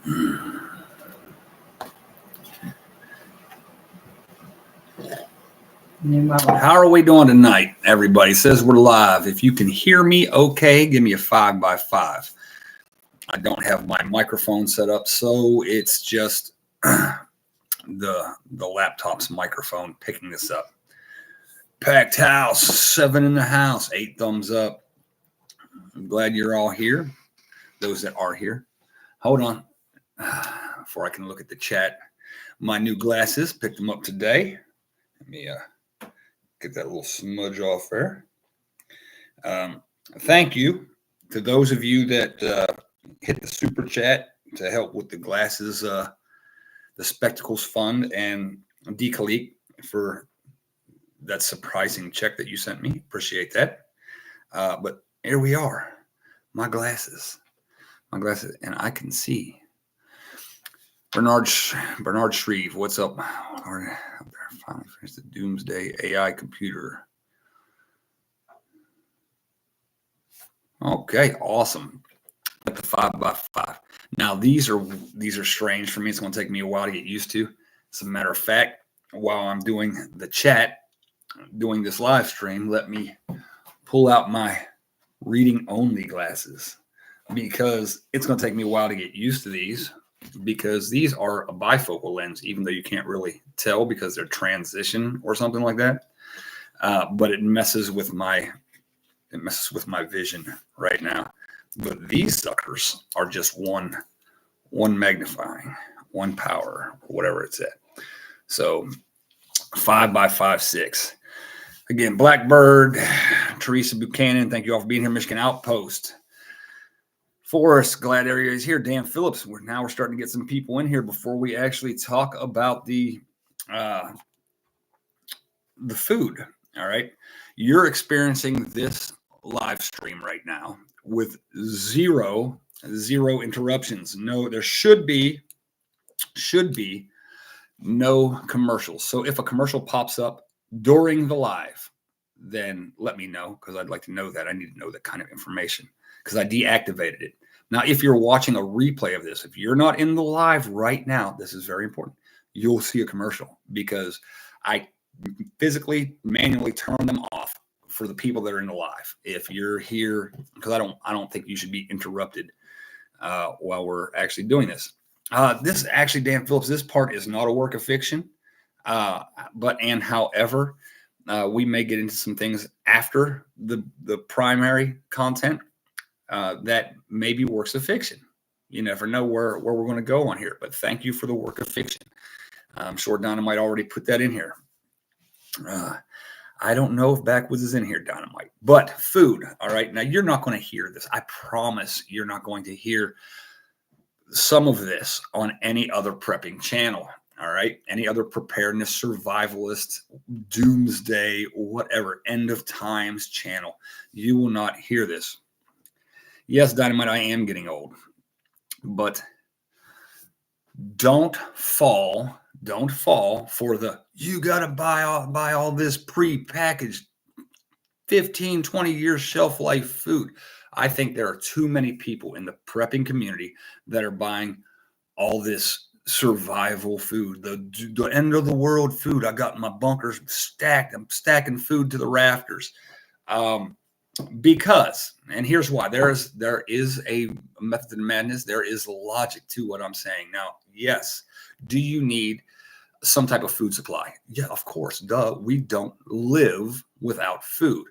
How are we doing tonight? Everybody says we're live. If you can hear me okay, give me a 5x5. I don't have my microphone set up, so it's just the laptop's microphone picking this up. Packed house, 7 in the house, 8 thumbs up. I'm glad you're all here. Those that are here. Hold on. Before I can look at the chat. My new glasses, picked them up today. Let me get that little smudge off there. Thank you to those of you that hit the super chat to help with the glasses, the Spectacles Fund, and Decalique for that surprising check that you sent me. Appreciate that. But here we are, my glasses, and I can see. Bernard Shreve, what's up? Finally finished the Doomsday AI computer. Okay, awesome. Got the 5x5. Now these are strange for me. It's going to take me a while to get used to. As a matter of fact, while I'm doing the chat, doing this live stream, let me pull out my reading only glasses because it's going to take me a while to get used to these. Because these are a bifocal lens, even though you can't really tell because they're transition or something like that. But it messes with my vision right now. But these suckers are just one magnifying, one power, or whatever it's at. So 5x5.6. Again, Blackbird, Teresa Buchanan, thank you all for being here. Michigan Outpost. Forrest, glad area is here. Dan Phillips, we're starting to get some people in here before we actually talk about the food. All right, you're experiencing this live stream right now with zero interruptions. No, there should be no commercials. So if a commercial pops up during the live, then let me know because I'd like to know that. I need to know that kind of information because I deactivated it. Now, if you're watching a replay of this, if you're not in the live right now, this is very important. You'll see a commercial because I physically, manually turn them off for the people that are in the live. If you're here, because I don't think you should be interrupted while we're actually doing this. This actually, Dan Phillips, this part is not a work of fiction, however, we may get into some things after the primary content. That may be works of fiction. You never know where we're going to go on here, but thank you for the work of fiction. I'm sure Dynamite already put that in here. I don't know if Backwoods is in here, Dynamite, but food. All right. Now you're not going to hear this. I promise you're not going to hear some of this on any other prepping channel. All right. Any other preparedness, survivalist, doomsday, whatever, end of times channel. You will not hear this. Yes, Dynamite, I am getting old, but don't fall for the, you got to buy all this pre-packaged 15, 20 years shelf life food. I think there are too many people in the prepping community that are buying all this survival food, the end of the world food. I got my bunkers stacked. I'm stacking food to the rafters. Because, and here's why, there is a method of madness. There is logic to what I'm saying. Now, yes, do you need some type of food supply? Yeah, of course. Duh. We don't live without food.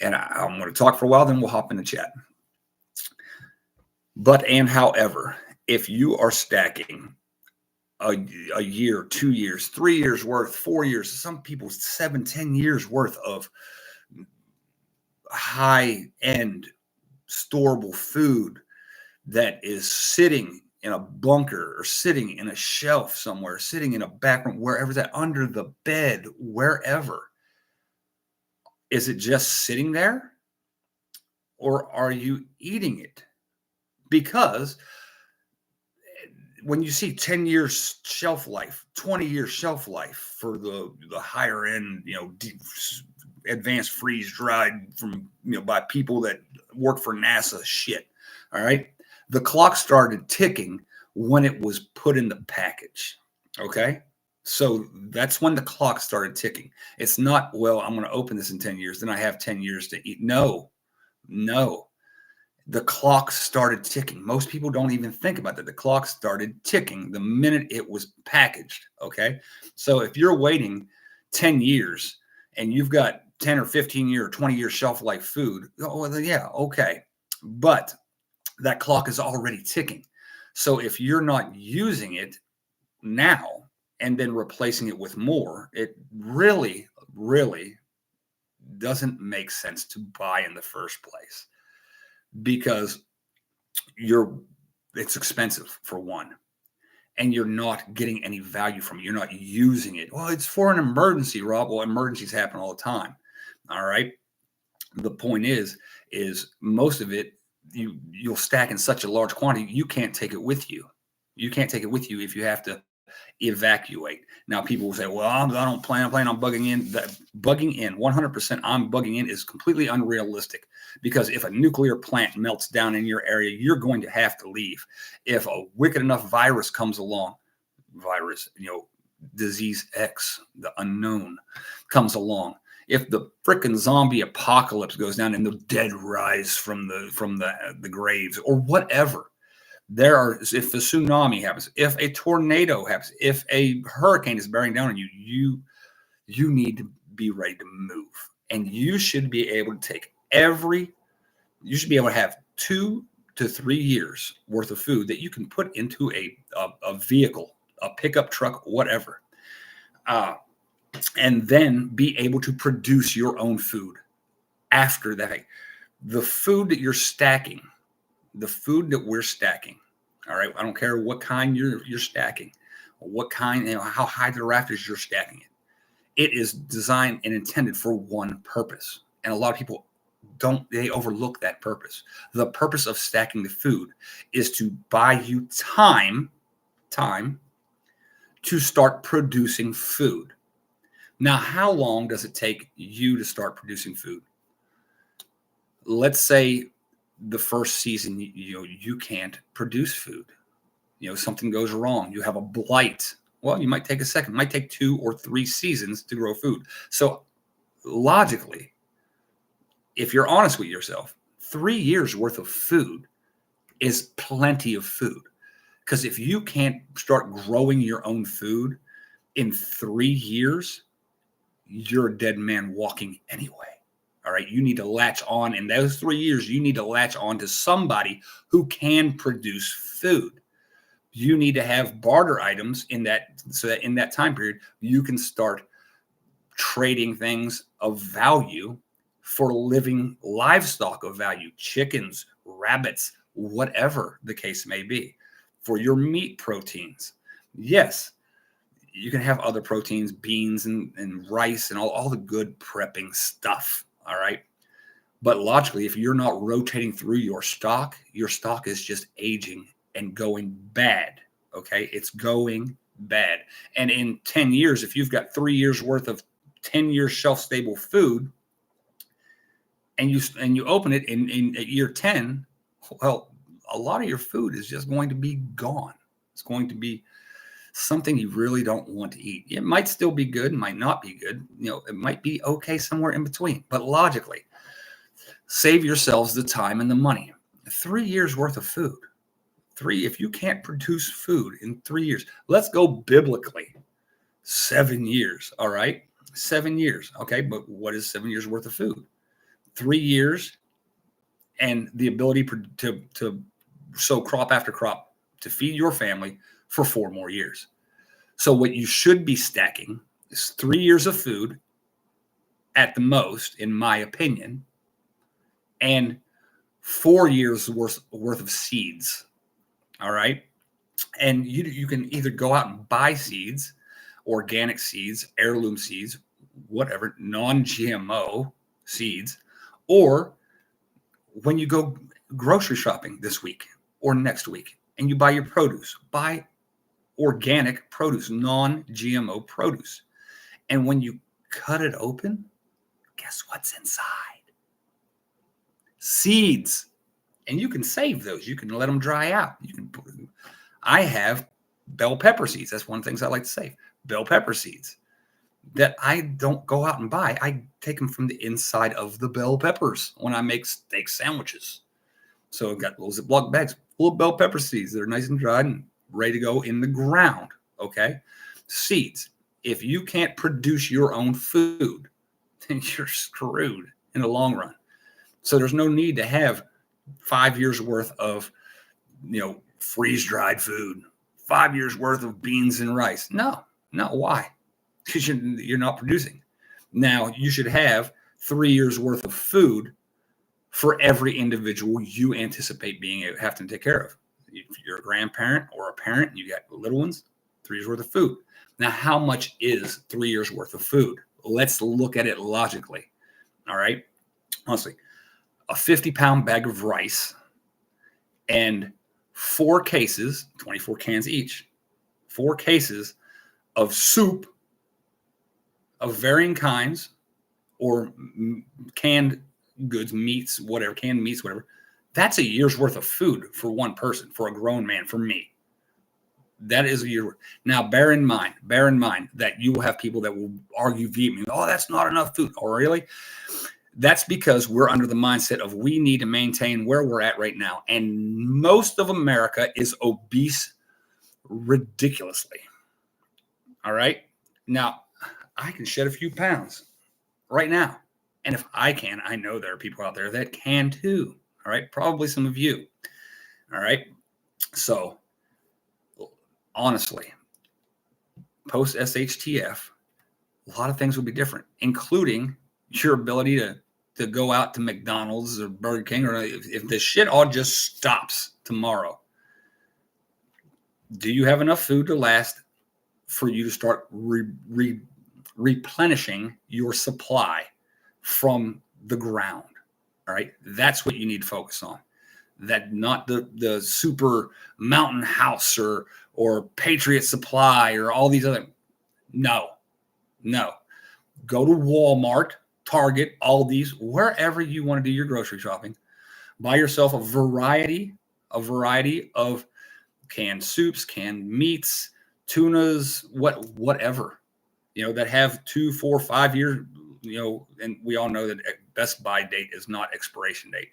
And I'm going to talk for a while, then we'll hop in the chat. But, and however, if you are stacking a year, 2 years, 3 years worth, 4 years, some people 7, 10 years worth of high-end storable food that is sitting in a bunker or sitting in a shelf somewhere, sitting in a back room, wherever that, under the bed, wherever. Is it just sitting there? Or are you eating it? Because when you see 10 years shelf life, 20 years shelf life for the higher end, deep, advanced freeze dried from, by people that work for NASA shit. All right. The clock started ticking when it was put in the package. Okay. So that's when the clock started ticking. It's not, well, I'm going to open this in 10 years, then I have 10 years to eat. No, no. The clock started ticking. Most people don't even think about that. The clock started ticking the minute it was packaged. Okay. So if you're waiting 10 years and you've got 10 or 15 year or 20-year shelf life food, oh, well, yeah, okay. But that clock is already ticking. So if you're not using it now and then replacing it with more, it really, really doesn't make sense to buy in the first place because you're it's expensive for one, and you're not getting any value from it. You're not using it. Well, it's for an emergency, Rob. Well, emergencies happen all the time. All right. The point is most of it you'll stack in such a large quantity you can't take it with you. You can't take it with you if you have to evacuate. Now, people will say, "Well, I don't plan. I'm planning on bugging in." That bugging in 100%. I'm bugging in is completely unrealistic because if a nuclear plant melts down in your area, you're going to have to leave. If a wicked enough virus comes along, disease X, the unknown, comes along. If the frickin' zombie apocalypse goes down and the dead rise from the graves or whatever, if the tsunami happens, if a tornado happens, if a hurricane is bearing down on you need to be ready to move. And you should be able to you should be able to have 2 to 3 years worth of food that you can put into a vehicle, a pickup truck, whatever. And then be able to produce your own food after that. The food that you're stacking, the food that we're stacking, all right, I don't care what kind you're stacking, what kind, how high the rafters you're stacking it. It is designed and intended for one purpose. And a lot of people they overlook that purpose. The purpose of stacking the food is to buy you time to start producing food. Now, how long does it take you to start producing food? Let's say the first season, you can't produce food. Something goes wrong. You have a blight. Well, you might take a second. It might take 2 or 3 seasons to grow food. So logically, if you're honest with yourself, 3 years worth of food is plenty of food. Because if you can't start growing your own food in 3 years, you're a dead man walking anyway. All right. You need to latch on. In those 3 years, you need to latch on to somebody who can produce food. You need to have barter items so that in that time period, you can start trading things of value for living livestock of value, chickens, rabbits, whatever the case may be, for your meat proteins. Yes, you can have other proteins, beans and rice and all the good prepping stuff. All right. But logically, if you're not rotating through your stock is just aging and going bad. Okay. It's going bad. And in 10 years, if you've got 3 years worth of 10 years shelf stable food and you open it in at year 10, well, a lot of your food is just going to be gone. It's going to be something you really don't want to eat. It might still be good, might not be good. It might be okay somewhere in between. But logically, save yourselves the time and the money. 3 years worth of food. If you can't produce food in 3 years, let's go biblically. 7 years. All right. 7 years. Okay. But what is 7 years worth of food? 3 years and the ability to sow crop after crop to feed your family for 4 more years. So what you should be stacking is 3 years of food at the most, in my opinion, and 4 years worth of seeds. All right. And you can either go out and buy seeds, organic seeds, heirloom seeds, whatever, non-GMO seeds, or when you go grocery shopping this week or next week and you buy your produce, buy organic produce, non-GMO produce. And when you cut it open, guess what's inside? Seeds. And you can save those. You can let them dry out. I have bell pepper seeds. That's one of the things I like to say. Bell pepper seeds that I don't go out and buy. I take them from the inside of the bell peppers when I make steak sandwiches. So I've got little Ziploc bags full of bell pepper seeds that are nice and dried and ready to go in the ground. Okay. Seeds. If you can't produce your own food, then you're screwed in the long run. So there's no need to have 5 years worth of, freeze dried food, 5 years worth of beans and rice. No. Why? Because you're not producing. Now you should have 3 years worth of food for every individual you anticipate having to take care of. If you're a grandparent or a parent and you got little ones, 3 years worth of food. Now, how much is 3 years worth of food? Let's look at it logically. All right. Honestly, a 50-pound bag of rice and 4 cases, 24 cans each, 4 cases of soup of varying kinds or canned goods, meats, whatever, canned meats, whatever. That's a year's worth of food for one person, for a grown man, for me. That is a year. Now, bear in mind that you will have people that will argue vehemently, oh, that's not enough food. Oh, really? That's because we're under the mindset of we need to maintain where we're at right now. And most of America is obese ridiculously. All right. Now, I can shed a few pounds right now. And if I can, I know there are people out there that can too. All right. Probably some of you. All right. So, honestly, post SHTF, a lot of things will be different, including your ability to go out to McDonald's or Burger King, or if the shit all just stops tomorrow. Do you have enough food to last for you to start replenishing your supply from the ground? All right. That's what you need to focus on. That not the super mountain house or Patriot Supply or all these other. No. Go to Walmart, Target, Aldi's, wherever you want to do your grocery shopping. Buy yourself a variety of canned soups, canned meats, tunas, whatever, that have 2, 4, 5 years, and we all know that best buy date is not expiration date.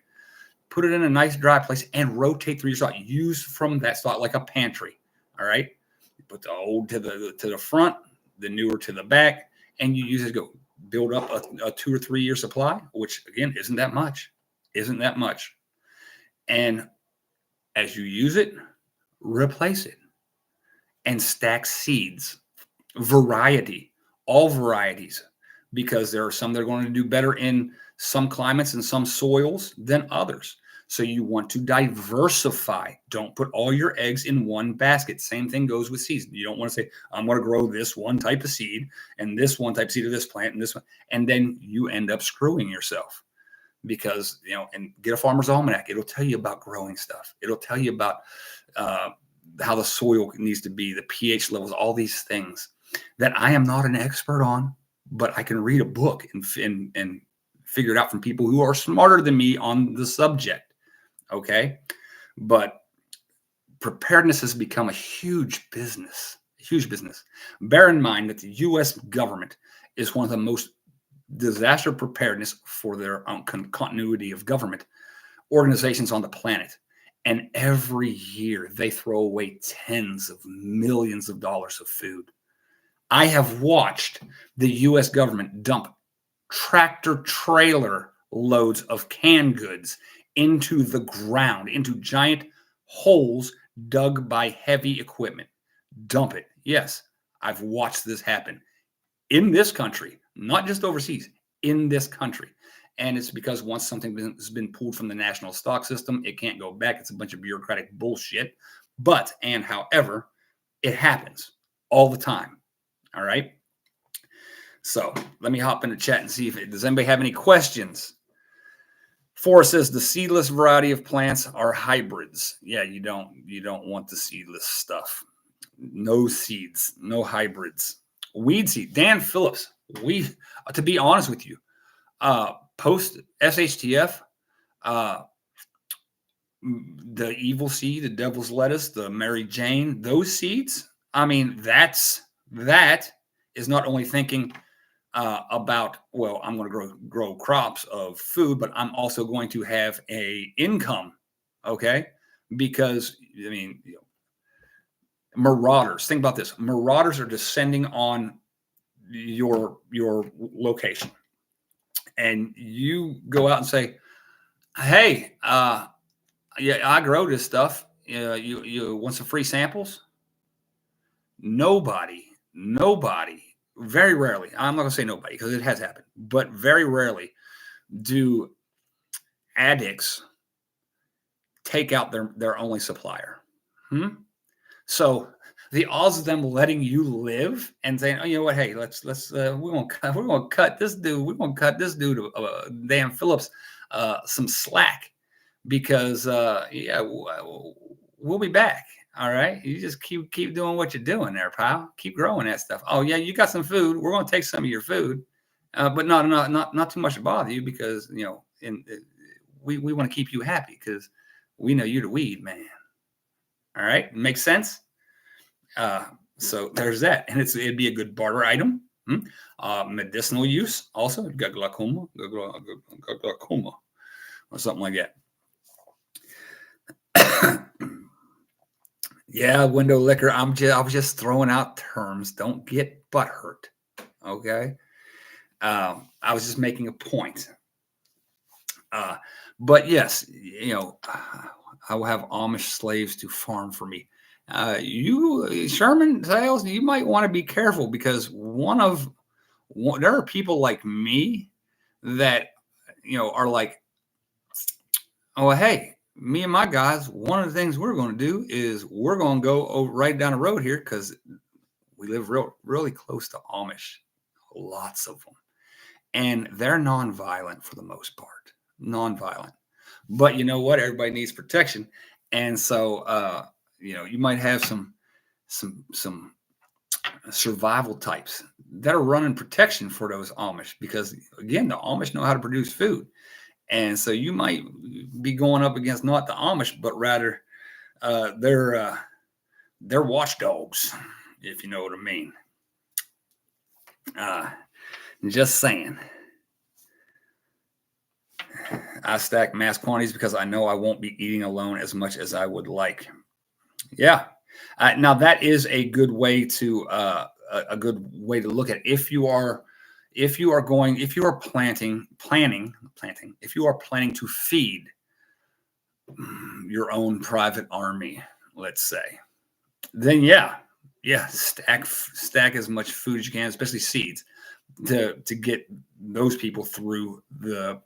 Put it in a nice dry place and rotate through your stock. Use from that stock like a pantry. All right. You put the old to the front, the newer to the back, and you use it to go build up a 2 or 3 year supply, which again isn't that much. And as you use it, replace it and stack seeds, all varieties, because there are some that are going to do better in some climates and some soils than others. So you want to diversify. Don't put all your eggs in one basket. Same thing goes with seeds. You don't want to say, I'm going to grow this one type of seed and this one type of seed of this plant and this one. And then you end up screwing yourself because, and get a farmer's almanac. It'll tell you about growing stuff. It'll tell you about how the soil needs to be, the pH levels, all these things that I am not an expert on, but I can read a book and figure it out from people who are smarter than me on the subject. Okay. But preparedness has become a huge business. Bear in mind that the U.S. government is one of the most disaster preparedness for their own continuity of government organizations on the planet. And every year they throw away tens of millions of dollars of food. I have watched the U.S. government dump tractor trailer loads of canned goods into the ground, into giant holes dug by heavy equipment. Dump it. Yes, I've watched this happen in this country, not just overseas, in this country. And it's because once something has been pulled from the national stock system, it can't go back. It's a bunch of bureaucratic bullshit. However, it happens all the time. All right. So let me hop in the chat and see does anybody have any questions? Forrest says the seedless variety of plants are hybrids. Yeah, you don't want the seedless stuff. No seeds, no hybrids. Weed seed. Dan Phillips. To be honest with you, post SHTF, the evil seed, the devil's lettuce, the Mary Jane, those seeds. I mean, that is not only thinking about, well, I'm going to grow crops of food, but I'm also going to have a income. Okay, because I mean, marauders. Think about this: marauders are descending on your location, and you go out and say, "Hey, yeah, I grow this stuff. You want some free samples?" Nobody, very rarely. I'm not going to say nobody because it has happened, but very rarely do addicts take out their only supplier. Hmm? So the odds of them letting you live and saying, "Oh, you know what? Hey, let's we're gonna cut this dude. We're gonna cut this dude, Dan Phillips, some slack because yeah, we'll be back. All right, you just keep doing what you're doing there, pal. Keep growing that stuff. Oh yeah, you got some food. We're gonna take some of your food, but not too much to bother you because we want to keep you happy because we know you're the weed man. All right, makes sense. Uh, so there's that, and it'd be a good barter item. Medicinal use also. You've got glaucoma, or something like that. Yeah, window liquor. I was just throwing out terms. Don't get butthurt. Okay. I was just making a point. But yes, I will have Amish slaves to farm for me. You Sherman Sales, you might want to be careful because there are people like me that are like, oh hey, me and my guys, one of the things we're going to do is we're going to go right down the road here because we live really close to Amish, lots of them, and they're nonviolent for the most part, nonviolent. But you know what? Everybody needs protection, and so you might have some survival types that are running protection for those Amish because again, the Amish know how to produce food, and so you might be going up against not the Amish, but rather they're watchdogs, if you know what I mean. Uh, just saying. I stack mass quantities because I know I won't be eating alone as much as I would like. Yeah. Now that is a good way to look at it. If you are planning, if you are planning to feed your own private army, let's say, then yeah, stack as much food as you can, especially seeds, to get those people through the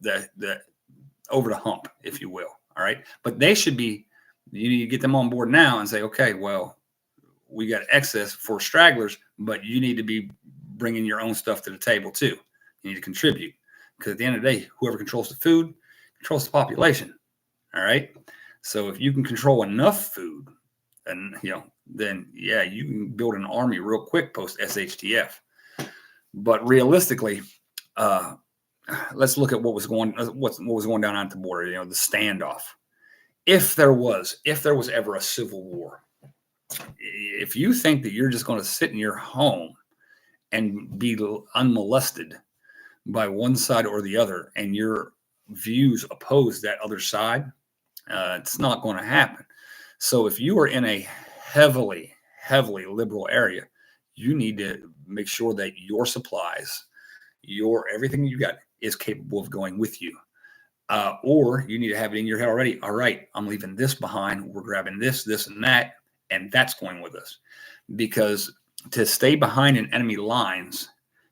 over the hump, if you will. All right, but you need to get them on board now and say, okay, well, we got excess for stragglers, but you need to be bringing your own stuff to the table too. You need to contribute because at the end of the day, whoever controls the food controls the population. All right, so if you can control enough food, and then yeah, you can build an army real quick post SHTF. But realistically, let's look at what was going down at the border. The standoff. If there was ever a civil war, if you think that you're just going to sit in your home and be unmolested by one side or the other, and your views oppose that other side, it's not going to happen. So if you are in a heavily liberal area, you need to make sure that your supplies, everything you got is capable of going with you. Or you need to have it in your head already. All right, I'm leaving this behind. We're grabbing this, and that, and that's going with us. Because to stay behind in enemy lines,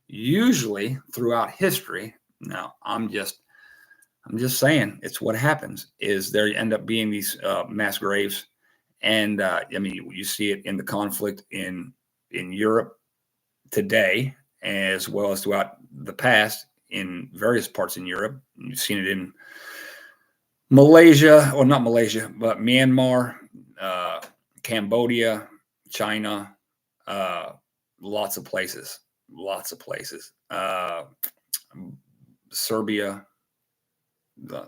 usually throughout history, now I'm just saying it's what happens, is there end up being these mass graves. And I mean, you see it in the conflict in Europe today, as well as throughout the past in various parts in Europe. You've seen it in Malaysia, or not Malaysia, but Myanmar, Cambodia, China, lots of places, Serbia,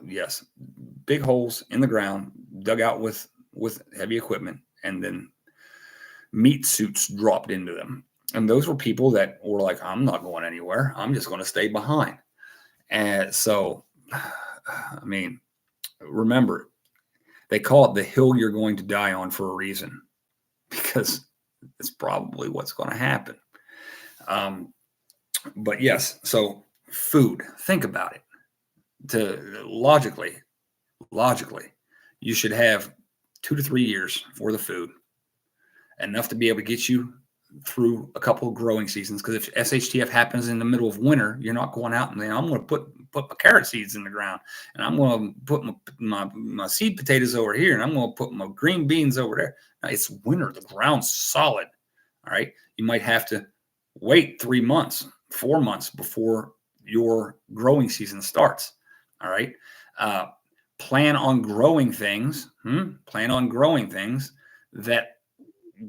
Yes, big holes in the ground, dug out with heavy equipment, and then meat suits dropped into them. And those were people that were like, I'm not going anywhere. I'm just going to stay behind. And so, I mean, remember, they call it the hill you're going to die on for a reason, because it's probably what's going to happen. But yes, so food, think about it. Logically, you should have 2 to 3 years for the food, enough to be able to get you through a couple of growing seasons. Because if SHTF happens in the middle of winter, you're not going out and then I'm going to put my carrot seeds in the ground, and I'm going to put my seed potatoes over here, and I'm going to put my green beans over there. Now, it's winter. The ground's solid. All right. You might have to wait 3 months, 4 months before your growing season starts. All right. Plan on growing things. Plan on growing things that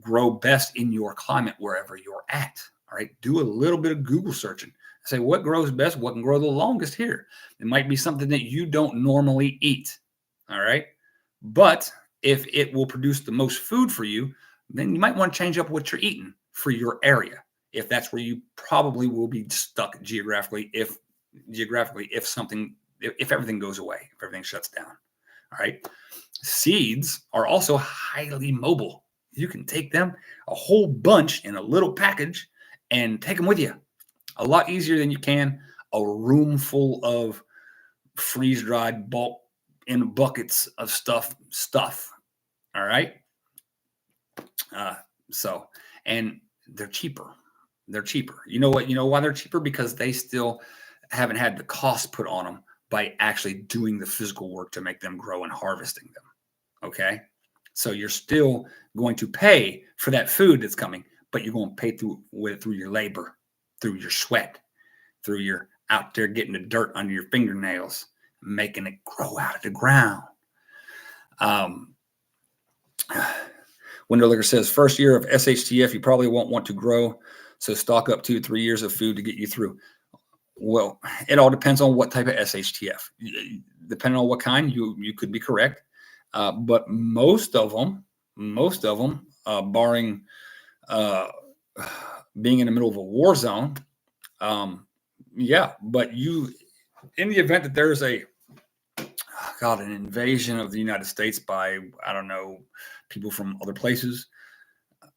grow best in your climate wherever you're at. All right. Do a little bit of Google searching. Say what grows best, what can grow the longest here. It might be something that you don't normally eat. All right. But if it will produce the most food for you, then you might want to change up what you're eating for your area, if that's where you probably will be stuck geographically, if everything goes away, if everything shuts down. All right. Seeds are also highly mobile. You can take them, a whole bunch in a little package, and take them with you. A lot easier than you can a room full of freeze-dried bulk in buckets of stuff. All right. And they're cheaper. You know what? You know why they're cheaper? Because they still haven't had the cost put on them by actually doing the physical work to make them grow and harvesting them. Okay. So you're still going to pay for that food that's coming, but you're going to pay through your labor, through your sweat, through your out there getting the dirt under your fingernails, making it grow out of the ground. Window Liquor says, first year of SHTF, you probably won't want to grow, so stock up 2 to 3 years of food to get you through. Well, it all depends on what type of SHTF. Depending on what kind, you could be correct. But most of them, barring being in the middle of a war zone, but in the event that there's an invasion of the United States by, I don't know, people from other places.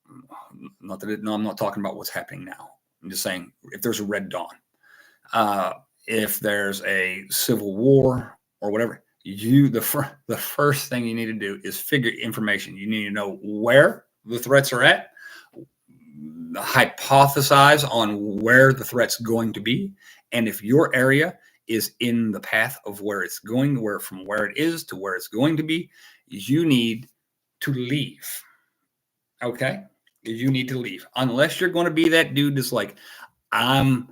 I'm not talking about what's happening now. I'm just saying, if there's a Red Dawn, if there's a civil war or whatever, the first thing you need to do is figure information. You need to know where the threats are at, hypothesize on where the threat's going to be, and if your area is in the path of where it's going, from where it is to where it's going to be, you need to leave. Okay? You need to leave. Unless you're going to be that dude that's like, I'm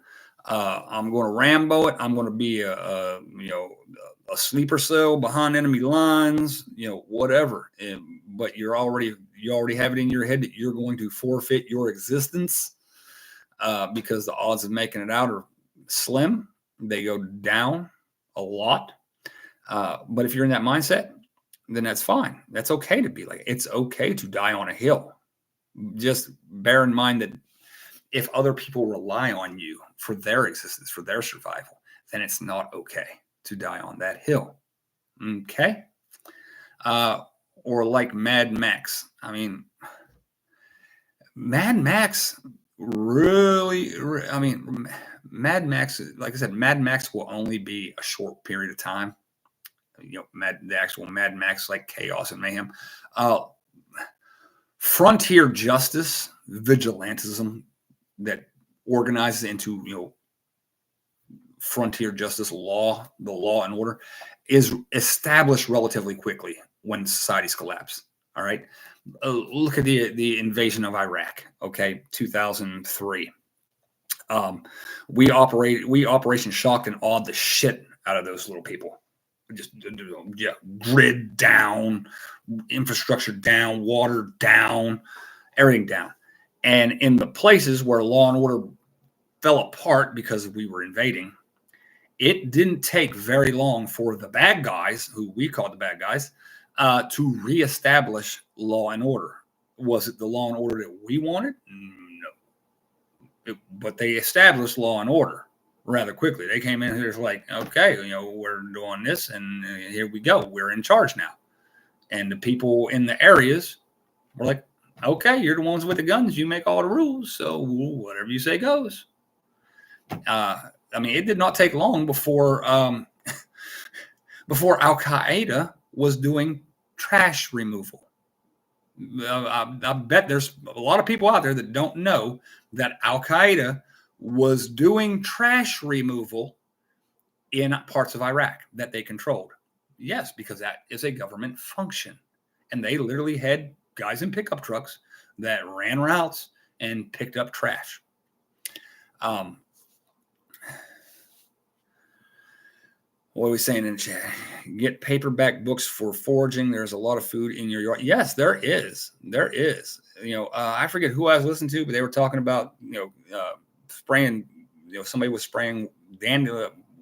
going to Rambo it. I'm going to be a sleeper cell behind enemy lines, whatever. But you already have it in your head that you're going to forfeit your existence because the odds of making it out are slim. They go down a lot. But if you're in that mindset, then that's fine. That's okay to be like, it's okay to die on a hill. Just bear in mind that if other people rely on you for their existence, for their survival, then it's not okay to die on that hill. Okay? Or like Mad Max. I mean, Mad Max Mad Max, like I said, Mad Max will only be a short period of time. The actual Mad Max, like chaos and mayhem. Frontier justice, vigilantism that organizes into, frontier justice law, the law and order, is established relatively quickly when societies collapse. All right. Look at the invasion of Iraq. Okay. 2003. We Operation Shocked and Awed the shit out of those little people. Just grid down, infrastructure down, water down, everything down. And in the places where law and order fell apart because we were invading, it didn't take very long for the bad guys, who we call the bad guys, to reestablish law and order. Was it the law and order that we wanted? No. But they established law and order rather quickly. They came in here like, okay, we're doing this, and here we go. We're in charge now. And the people in the areas were like, okay, you're the ones with the guns. You make all the rules, so whatever you say goes. It did not take long before before Al Qaeda was doing trash removal. I bet there's a lot of people out there that don't know that Al Qaeda was doing trash removal in parts of Iraq that they controlled. Yes, because that is a government function. And they literally had guys in pickup trucks that ran routes and picked up trash. What are we saying in the chat? Get paperback books for foraging. There's a lot of food in your yard. Yes, there is. There is. I forget who I was listening to, but they were talking about, spraying, somebody was spraying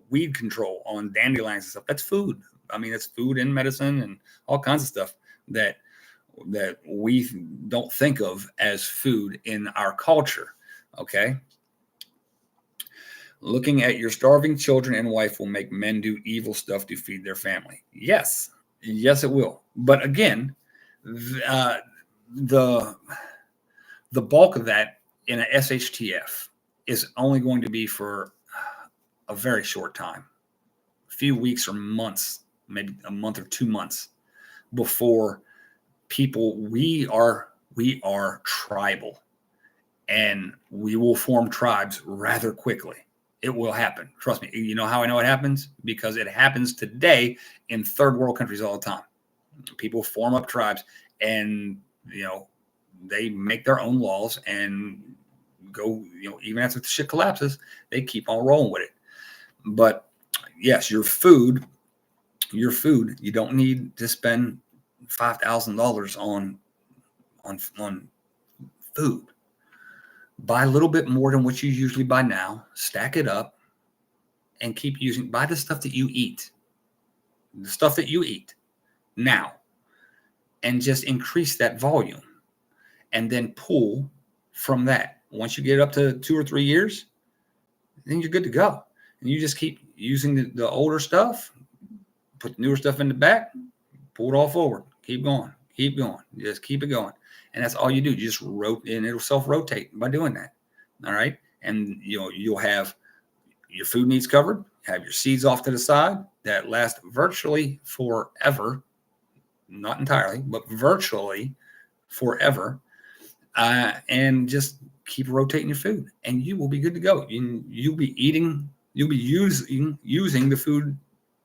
weed control on dandelions and stuff. That's food. It's food and medicine and all kinds of stuff that we don't think of as food in our culture. Okay. Looking at your starving children and wife will make men do evil stuff to feed their family. Yes, it will. But again, the bulk of that in a SHTF is only going to be for a very short time, a few weeks or months, maybe a month or 2 months before people. We are tribal, and we will form tribes rather quickly. It will happen. Trust me. You know how I know it happens? Because it happens today in third world countries all the time. People form up tribes, and they make their own laws and go. Even after the shit collapses, they keep on rolling with it. But yes, your food. You don't need to spend $5,000 on food. Buy a little bit more than what you usually buy now. Stack it up and keep using. Buy the stuff that you eat. The stuff that you eat now. And just increase that volume. And then pull from that. Once you get up to 2 or 3 years, then you're good to go. And you just keep using the older stuff. Put the newer stuff in the back. Pull it all forward. Keep going. Keep going. Just keep it going. And that's all you do. You just rotate, and it'll self-rotate by doing that. All right. And you'll have your food needs covered, have your seeds off to the side that last virtually forever. Not entirely, but virtually forever. And just keep rotating your food, and you will be good to go. You'll be using the food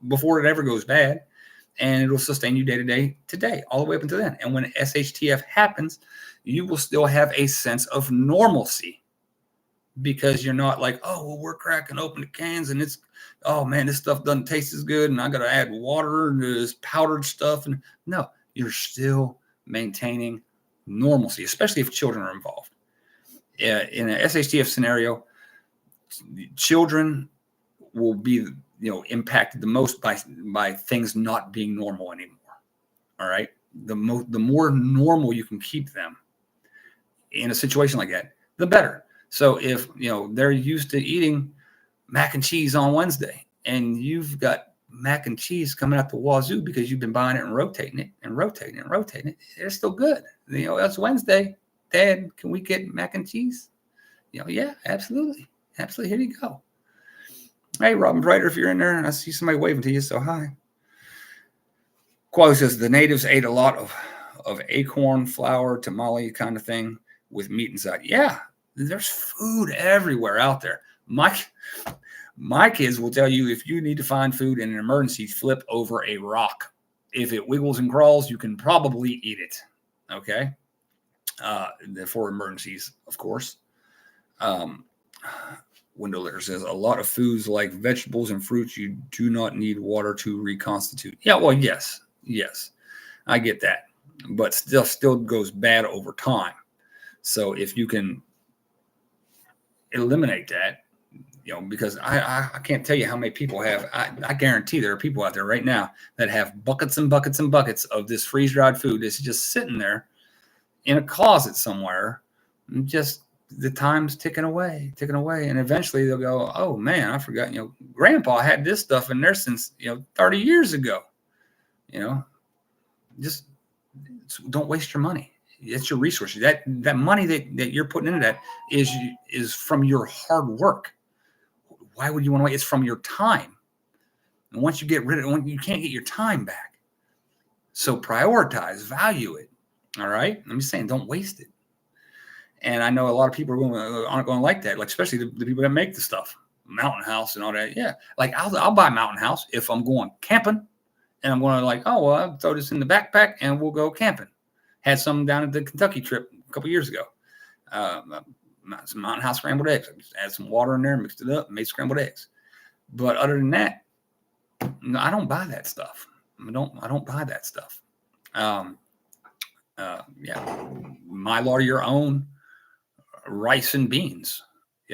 before it ever goes bad. And it'll sustain you day to day today, all the way up until then. And when SHTF happens, you will still have a sense of normalcy, because you're not like, oh, well, we're cracking open the cans and it's, oh man, this stuff doesn't taste as good, and I got to add water and this powdered stuff. And no, you're still maintaining normalcy, especially if children are involved. In a SHTF scenario, children will be impacted the most by things not being normal anymore. All right. The more normal you can keep them in a situation like that, the better. So if they're used to eating mac and cheese on Wednesday, and you've got mac and cheese coming out the wazoo because you've been buying it and rotating it, they're still good. That's Wednesday. Dad, can we get mac and cheese? Yeah, absolutely. Here you go. Hey, Robin Brighter, if you're in there and I see somebody waving to you, so hi. Quali says the natives ate a lot of acorn flour, tamale kind of thing with meat inside. Yeah, there's food everywhere out there. My kids will tell you, if you need to find food in an emergency, flip over a rock. If it wiggles and crawls, you can probably eat it. Okay? For emergencies, of course. Windowlicker says a lot of foods like vegetables and fruits, you do not need water to reconstitute. Yeah, well, yes, I get that, but still goes bad over time. So if you can eliminate that, because I can't tell you how many people have. I guarantee there are people out there right now that have buckets and buckets and buckets of this freeze dried food that's just sitting there in a closet somewhere, and just the time's ticking away, and eventually they'll go, "Oh man, I forgot. Grandpa had this stuff in there since 30 years ago." Just don't waste your money. It's your resources. That money that you're putting into that is from your hard work. Why would you want to wait? It's from your time. And once you get rid of it, you can't get your time back. So prioritize, value it. All right. I'm just saying, don't waste it. And I know a lot of people aren't going to like that, like especially the people that make the stuff, Mountain House and all that. Yeah. Like I'll buy Mountain House if I'm going camping, and I'm going to I'll throw this in the backpack and we'll go camping. Had some down at the Kentucky trip a couple years ago. Some Mountain House scrambled eggs. I just added some water in there, mixed it up, and made scrambled eggs. But other than that, no, I don't buy that stuff. I don't buy that stuff. Milo your own rice and beans.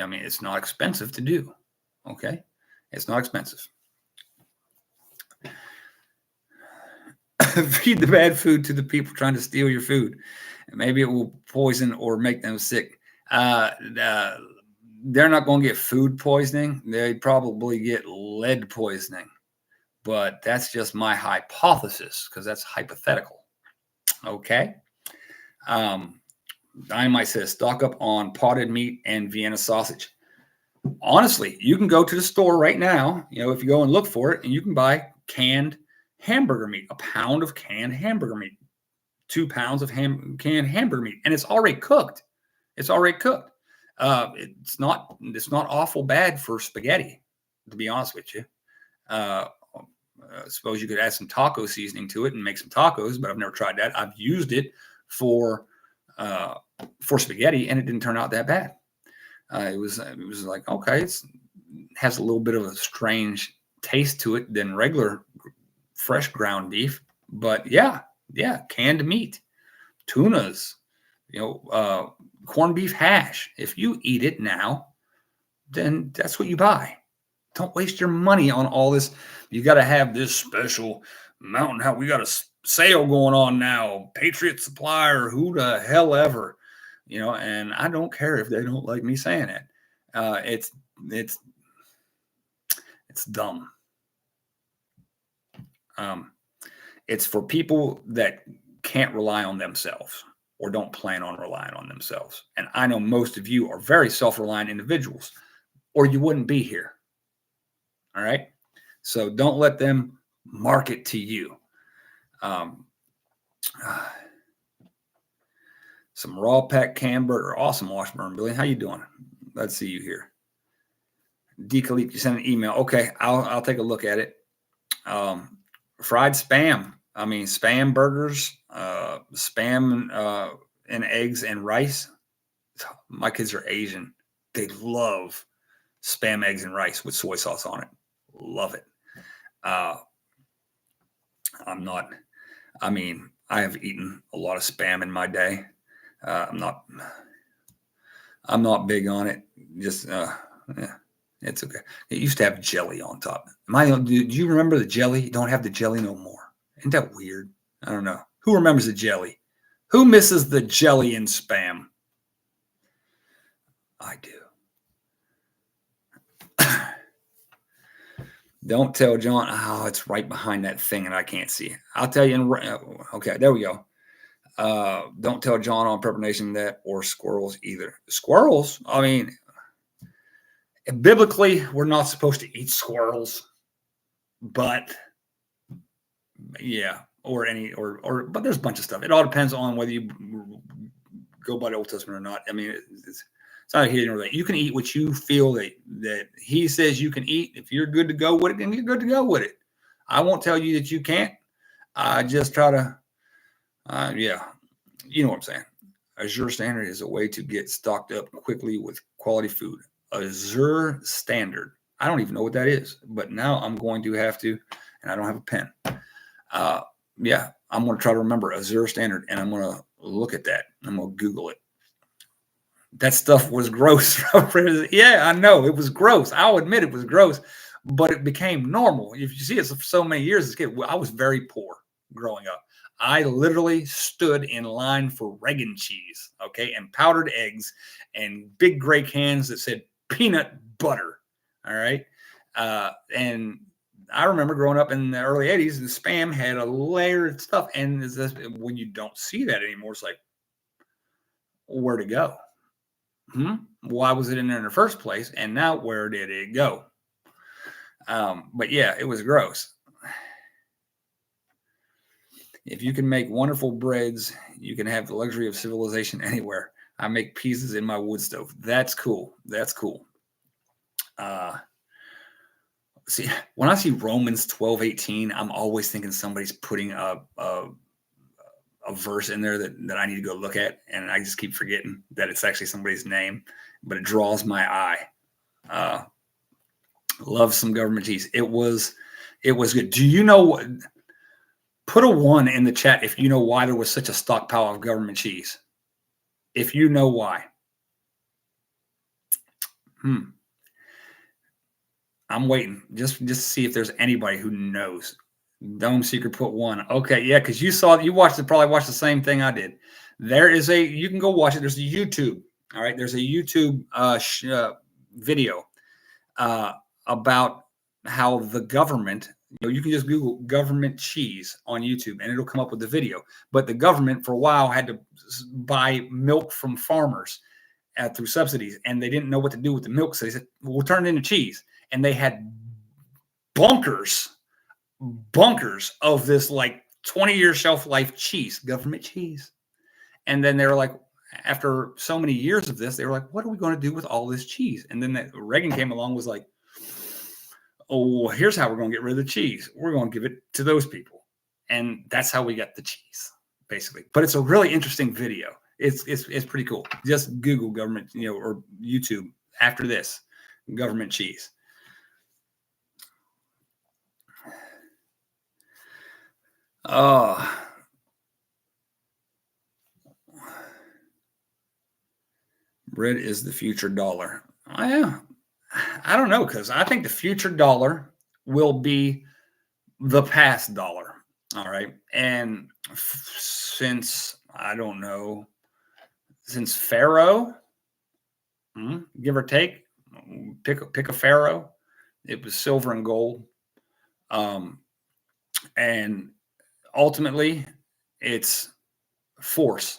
I mean, it's not expensive to do. Okay, it's not expensive. Feed the bad food to the people trying to steal your food. Maybe it will poison or make them sick. They're not going to get food poisoning. They probably get lead poisoning. But that's just my hypothesis because that's hypothetical. Okay. Dynamite says stock up on potted meat and Vienna sausage. Honestly, you can go to the store right now, if you go and look for it, and you can buy canned hamburger meat, a pound of canned hamburger meat, 2 pounds of canned hamburger meat, and it's already cooked. It's not awful bad for spaghetti, to be honest with you. Suppose you could add some taco seasoning to it and make some tacos, but I've never tried that. I've used it for spaghetti, and it didn't turn out that bad. It was like, okay, it has a little bit of a strange taste to it than regular fresh ground beef, but yeah, canned meat, tunas, corned beef hash. If you eat it now, then that's what you buy. Don't waste your money on all this. You got to have this special Mountain House. We got a sale going on now. Patriot Supply or who the hell ever, and I don't care if they don't like me saying it. It's dumb. It's for people that can't rely on themselves or don't plan on relying on themselves. And I know most of you are very self-reliant individuals, or you wouldn't be here. All right. So don't let them market to you. Some raw pack camber, awesome Washburn. Billy, how you doing? Let's see you here. Decalip, you sent an email. Okay, I'll take a look at it. Fried spam. I mean, spam burgers, spam and eggs and rice. My kids are Asian. They love spam, eggs, and rice with soy sauce on it. Love it. I have eaten a lot of spam in my day. I'm not big on it. Just, it's okay. It used to have jelly on top. Do you remember the jelly? Don't have the jelly no more. Isn't that weird? I don't know. Who remembers the jelly? Who misses the jelly in spam? I do. Don't tell John. Oh, it's right behind that thing and I can't see it. I'll tell you. Okay, there we go. Don't tell John on Prepper Nation that, or squirrels either. Squirrels? I mean, biblically, we're not supposed to eat squirrels, but yeah, but there's a bunch of stuff. It all depends on whether you go by the Old Testament or not. I mean, it's not here nor there. You can eat what you feel that he says you can eat. If you're good to go with it, then you're good to go with it. I won't tell you that you can't. I just try to, you know what I'm saying. Azure Standard is a way to get stocked up quickly with quality food. Azure Standard. I don't even know what that is, but now I'm going to have to, and I don't have a pen. I'm going to try to remember Azure Standard, and I'm going to look at that. I'm going to Google it. That stuff was gross. Yeah, I know it was gross. I'll admit it was gross, but it became normal. If you see it for so many years as a kid, I was very poor growing up. I literally stood in line for Reagan cheese, okay, and powdered eggs and big gray cans that said peanut butter. All right. And I remember growing up in the early 80s, the Spam had a layered stuff. And when you don't see that anymore, it's like, where to go? Why was it in there in the first place? And now where did it go? But yeah, it was gross. If you can make wonderful breads, you can have the luxury of civilization anywhere. I make pizzas in my wood stove. That's cool. That's cool. See, when I see Romans 12:18, I'm always thinking somebody's putting a verse in there that I need to go look at, and I just keep forgetting that it's actually somebody's name, but it draws my eye. Love some government cheese. It was good. Do you know what? Put a 1 in the chat if you know why there was such a stockpile of government cheese. If you know why. I'm waiting just to see if there's anybody who knows. Dome Seeker put 1. Okay, yeah, because you probably watched the same thing I did. You can go watch it. There's a YouTube. All right, there's a YouTube video about how the government, you can just Google government cheese on YouTube and it'll come up with the video. But the government for a while had to buy milk from farmers through subsidies, and they didn't know what to do with the milk. So they said, we'll turn it into cheese. And they had bunkers of this like 20-year shelf life cheese, government cheese. And then they were like, after so many years of this, they were like, what are we going to do with all this cheese? And then Reagan came along, was like, oh, here's how we're going to get rid of the cheese. We're going to give it to those people. And that's how we got the cheese, basically. But it's a really interesting video. It's pretty cool. Just Google government, or YouTube after this, government cheese. Bread is the future dollar. Oh, yeah. I don't know, because I think the future dollar will be the past dollar. All right. And since Pharaoh, give or take, pick a Pharaoh, it was silver and gold. And ultimately, it's force.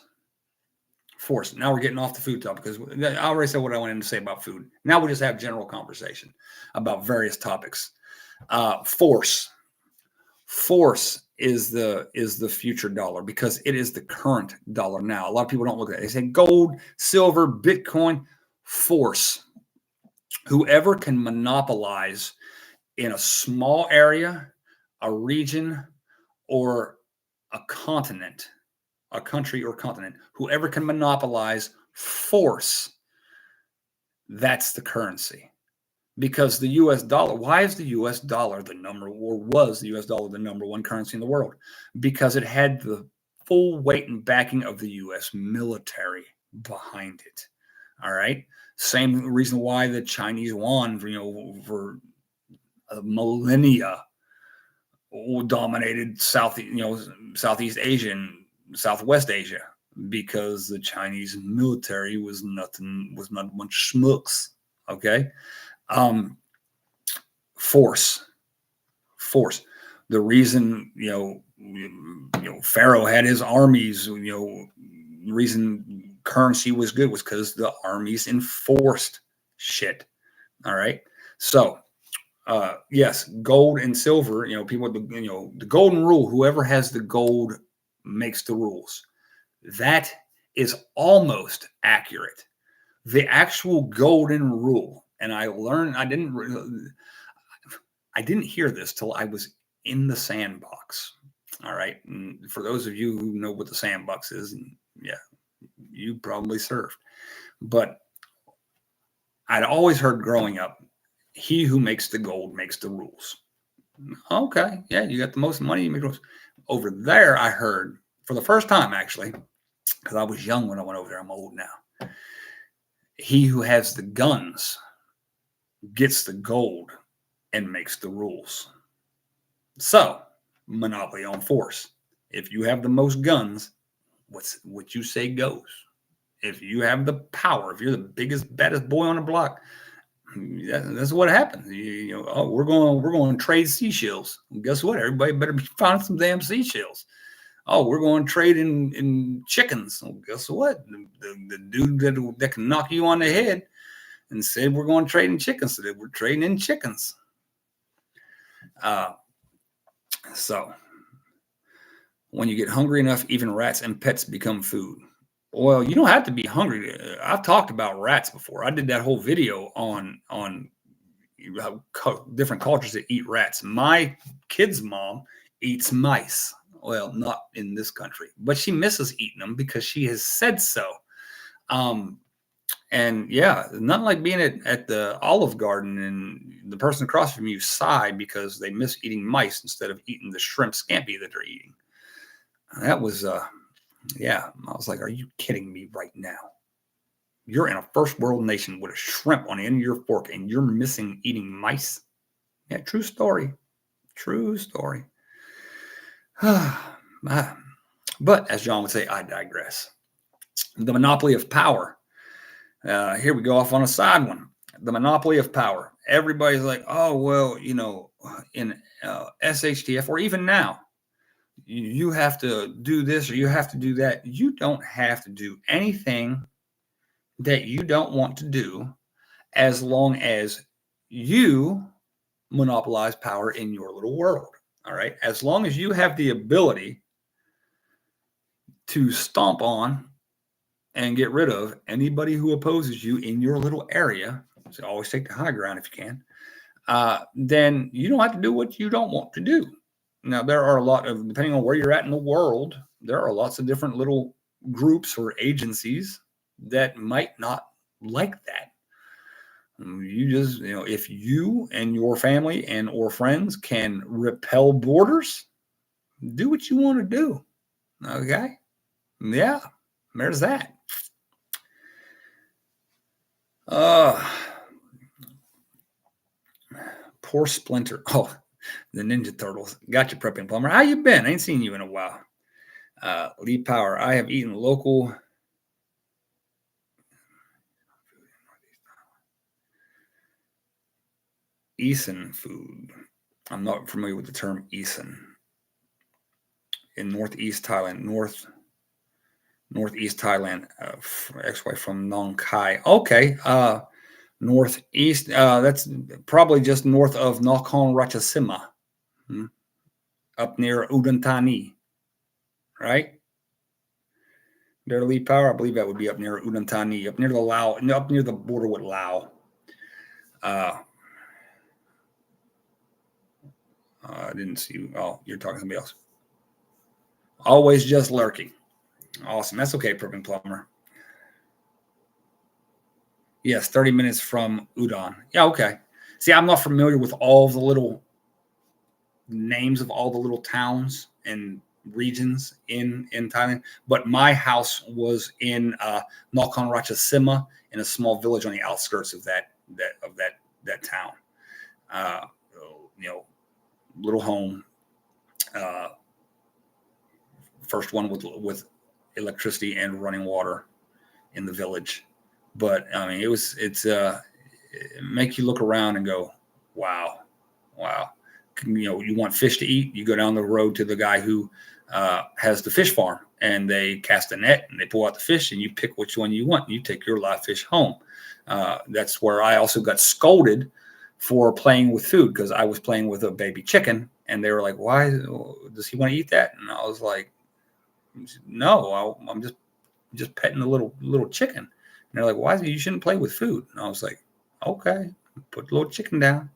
Now we're getting off the food topic because I already said what I wanted to say about food. Now we just have general conversation about various topics. Force is the future dollar because it is the current dollar now. A lot of people don't look at it. They say gold, silver, Bitcoin, force. Whoever can monopolize in a small area, a region, or a continent, a country or continent, whoever can monopolize force, that's the currency. Because the US dollar, why is the US dollar was the US dollar the number one currency in the world? Because it had the full weight and backing of the US military behind it. All right. Same reason why the Chinese yuan, for millennia dominated Southeast Asia and Southwest Asia, because the Chinese military was not a bunch of schmucks. Okay. Force. The reason, Pharaoh had his armies, the reason currency was good was because the armies enforced shit. All right. So, yes, gold and silver, people, the golden rule, whoever has the gold makes the rules. That is almost accurate. The actual golden rule, and I didn't hear this till I was in the sandbox. All right. And for those of you who know what the sandbox is, yeah, you probably served. But I'd always heard growing up, he who makes the gold makes the rules. Okay. Yeah, you got the most money, you make rules. Over there, I heard for the first time, actually, because I was young when I went over there. I'm old now. He who has the guns gets the gold and makes the rules. So, monopoly on force. If you have the most guns, what you say goes. If you have the power, if you're the biggest, baddest boy on the block, that's what happens. Oh, we're going to trade seashells. And guess what? Everybody better be finding some damn seashells. Oh, we're going to trade in chickens. Well, guess what? The dude that can knock you on the head and said we're going to trade in chickens today. We're trading in chickens. So when you get hungry enough, even rats and pets become food. Well, you don't have to be hungry. I've talked about rats before. I did that whole video on different cultures that eat rats. My kid's mom eats mice. Well, not in this country, but she misses eating them because she has said so. And yeah, nothing like being at the Olive Garden and the person across from you sigh because they miss eating mice instead of eating the shrimp scampi that they're eating. That was, yeah, I was like, are you kidding me right now? You're in a first world nation with a shrimp on the end of your fork and you're missing eating mice? Yeah, true story. True story. But as John would say, I digress. The monopoly of power. Here we go off on a side one. The monopoly of power. Everybody's like, oh, well, in SHTF or even now, you have to do this or you have to do that. You don't have to do anything that you don't want to do as long as you monopolize power in your little world. All right. As long as you have the ability to stomp on and get rid of anybody who opposes you in your little area, so always take the high ground if you can, then you don't have to do what you don't want to do. Now, there are a lot of, depending on where you're at in the world, there are lots of different little groups or agencies that might not like that. You just, if you and your family and or friends can repel borders, do what you want to do. Okay? Yeah, there's that. Poor Splinter. Oh, the Ninja Turtles. Got you, Prepping Plumber. How you been? I ain't seen you in a while. Lee Power. I have eaten local Eason food. I'm not familiar with the term Eason. In northeast Thailand, northeast Thailand, ex-wife from Nong Khai. Okay, northeast. That's probably just north of Nakhon Ratchasima, up near Udon Thani, right? Their Lee Power, I believe that would be up near Udon Thani, up near the Lao, up near the border with Lao. I didn't see you. Oh, you're talking to somebody else. Always just lurking. Awesome. That's okay, Prepping Plumber. Yes, 30 minutes from Udon. Yeah, okay. See, I'm not familiar with all the little names of all the little towns and regions in Thailand, but my house was in Nakhon Ratchasima in a small village on the outskirts of that town. Little home. First one with electricity and running water in the village. But I mean, it make you look around and go, wow. You want fish to eat, you go down the road to the guy who has the fish farm, and they cast a net and they pull out the fish, and you pick which one you want. You take your live fish home. That's where I also got scolded for playing with food, because I was playing with a baby chicken, and they were like, "Why does he want to eat that?" And I was like, "No, I'm just petting the little chicken." And they're like, "Why? You shouldn't play with food." And I was like, "Okay, put the little chicken down."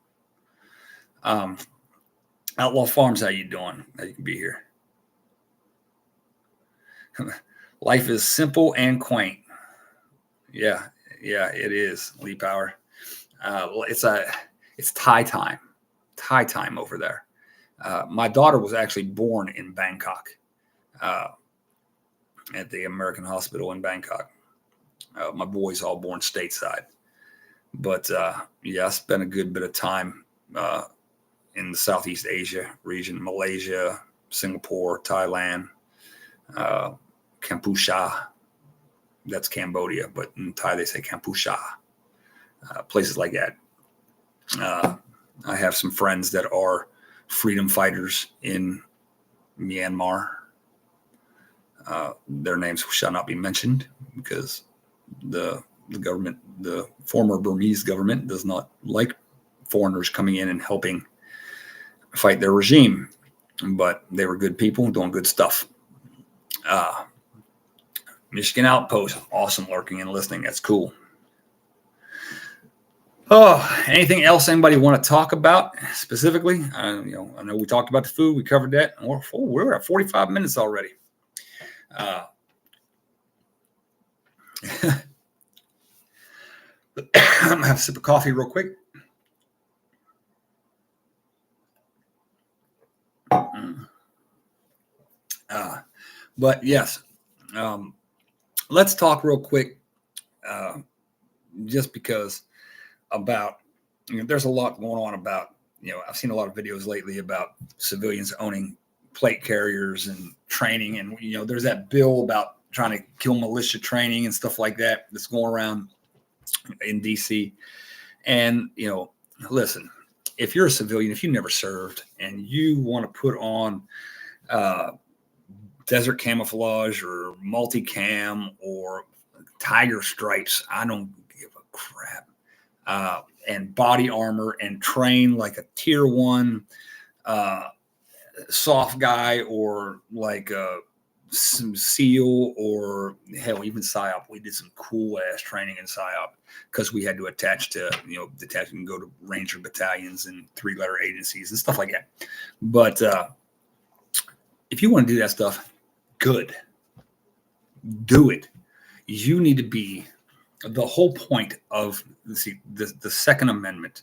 Outlaw Farms, how you doing? How you can be here? Life is simple and quaint. Yeah, it is. Lee Power. It's Thai time over there. My daughter was actually born in Bangkok, at the American Hospital in Bangkok. My boys all born stateside. But yeah, I spent a good bit of time in the Southeast Asia region, Malaysia, Singapore, Thailand, Kampuchea. That's Cambodia, but in Thai they say Kampuchea. Places like that. I have some friends that are freedom fighters in Myanmar. Their names shall not be mentioned because the government, the former Burmese government, does not like foreigners coming in and helping fight their regime. But they were good people doing good stuff. Michigan Outpost, awesome lurking and listening. That's cool. Oh, anything else anybody want to talk about specifically? I know we talked about the food. We covered that. We're at 45 minutes already. I'm gonna have a sip of coffee real quick. But yes, let's talk real quick, just because about, there's a lot going on about, I've seen a lot of videos lately about civilians owning plate carriers and training. And, there's that bill about trying to kill militia training and stuff like that that's going around in DC. And, listen, if you're a civilian, if you never served and you want to put on desert camouflage or multicam or tiger stripes, I don't give a crap. And body armor and train like a tier 1 soft guy, or like some SEAL, or hell, even PSYOP. We did some cool ass training in PSYOP because we had to attach to, detach and go to Ranger battalions and 3-letter agencies and stuff like that. But if you want to do that stuff, good. Do it. You need to be, the whole point of the Second Amendment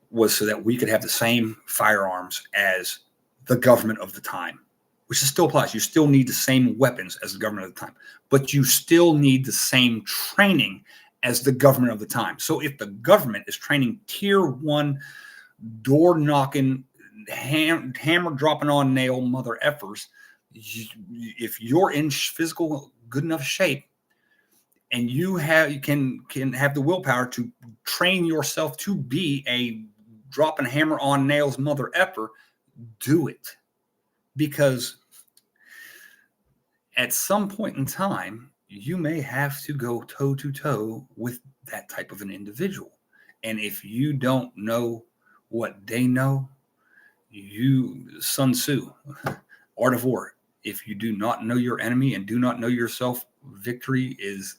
was so that we could have the same firearms as the government of the time, which still applies. You still need the same weapons as the government of the time, but you still need the same training as the government of the time. So if the government is training tier 1 door knocking, hammer dropping on nail mother effers, if you're in physical good enough shape and you can have the willpower to train yourself to be a dropping hammer on nails mother effer, do it. Because at some point in time, you may have to go toe to toe with that type of an individual. And if you don't know what they know, Sun Tzu, Art of War, if you do not know your enemy and do not know yourself, victory is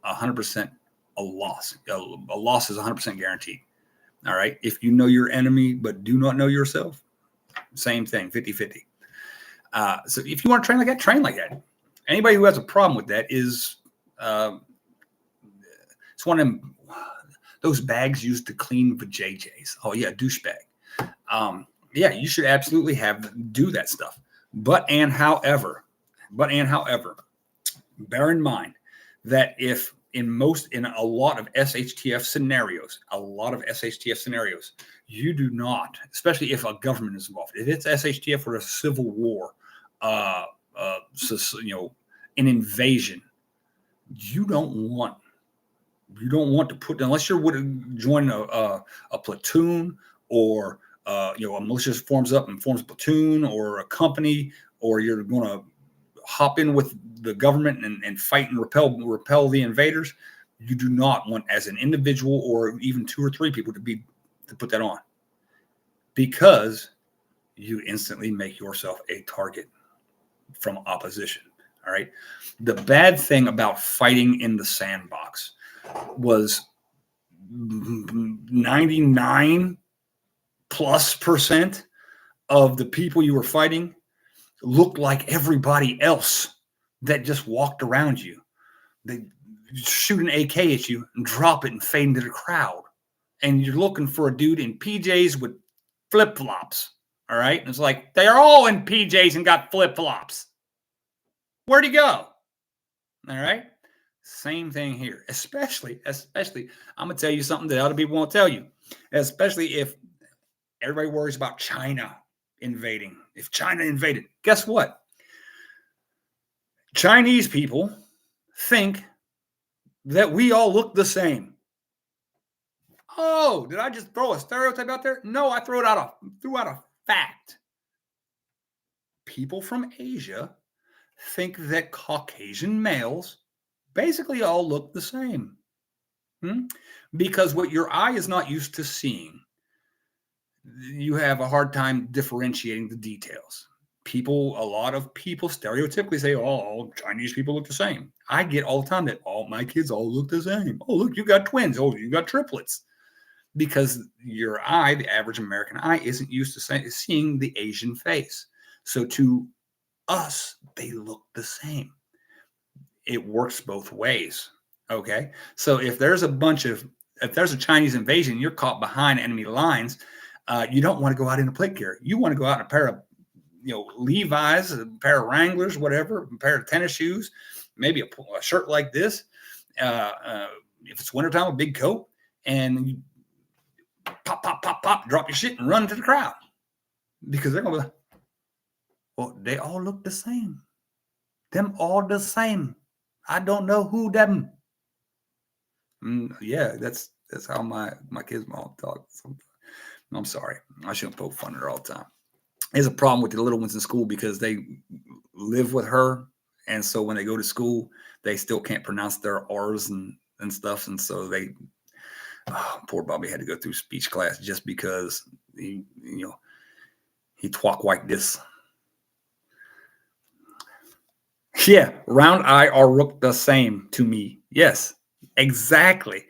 100% a loss. A loss is 100% guaranteed. All right. If you know your enemy but do not know yourself, same thing, 50-50. So if you want to train like that, train like that. Anybody who has a problem with that is it's one of them, those bags used to clean vajayjays. Oh yeah, douchebag. Yeah, you should absolutely do that stuff. But however, bear in mind that if in a lot of SHTF scenarios, you do not, especially if a government is involved, if it's SHTF or a civil war, an invasion, you don't want to put, unless you're would join a platoon, or a militia forms a platoon or a company, or you're going to hop in with the government and fight and repel the invaders. You do not want, as an individual or even 2 or 3 people, to put that on, because you instantly make yourself a target from opposition. All right. The bad thing about fighting in the sandbox was 99+% of the people you were fighting looked like everybody else that just walked around you. They shoot an AK at you and drop it and fade into the crowd. And you're looking for a dude in PJs with flip-flops. All right. And it's like, they're all in PJs and got flip-flops. Where'd he go? All right. Same thing here. Especially, I'm gonna tell you something that other people won't tell you. Especially if everybody worries about China invading. If China invaded, guess what? Chinese people think that we all look the same. Oh, did I just throw a stereotype out there? No, I threw out a fact. People from Asia think that Caucasian males basically all look the same. Because what your eye is not used to seeing, you have a hard time differentiating the details. A lot of people stereotypically say, oh, all Chinese people look the same. I get all the time that all my kids all look the same. Oh, look, you got twins. Oh, you got triplets. Because your eye, the average American eye, isn't used to seeing the Asian face. So to us, they look the same. It works both ways. Okay. So if there's a Chinese invasion, you're caught behind enemy lines. You don't want to go out in a plate carrier. You want to go out in a pair of, Levi's, a pair of Wranglers, whatever, a pair of tennis shoes, maybe a shirt like this. If it's wintertime, a big coat, and you pop, drop your shit and run to the crowd, because they're going to be like, well, they all look the same. Them all the same. I don't know who them. Yeah, that's how my kids all talk. I'm sorry. I shouldn't poke fun at her all the time. There's a problem with the little ones in school because they live with her. And so when they go to school, they still can't pronounce their R's and stuff. And so poor Bobby had to go through speech class just because he talk like this. Yeah, round eye or look the same to me. Yes, exactly.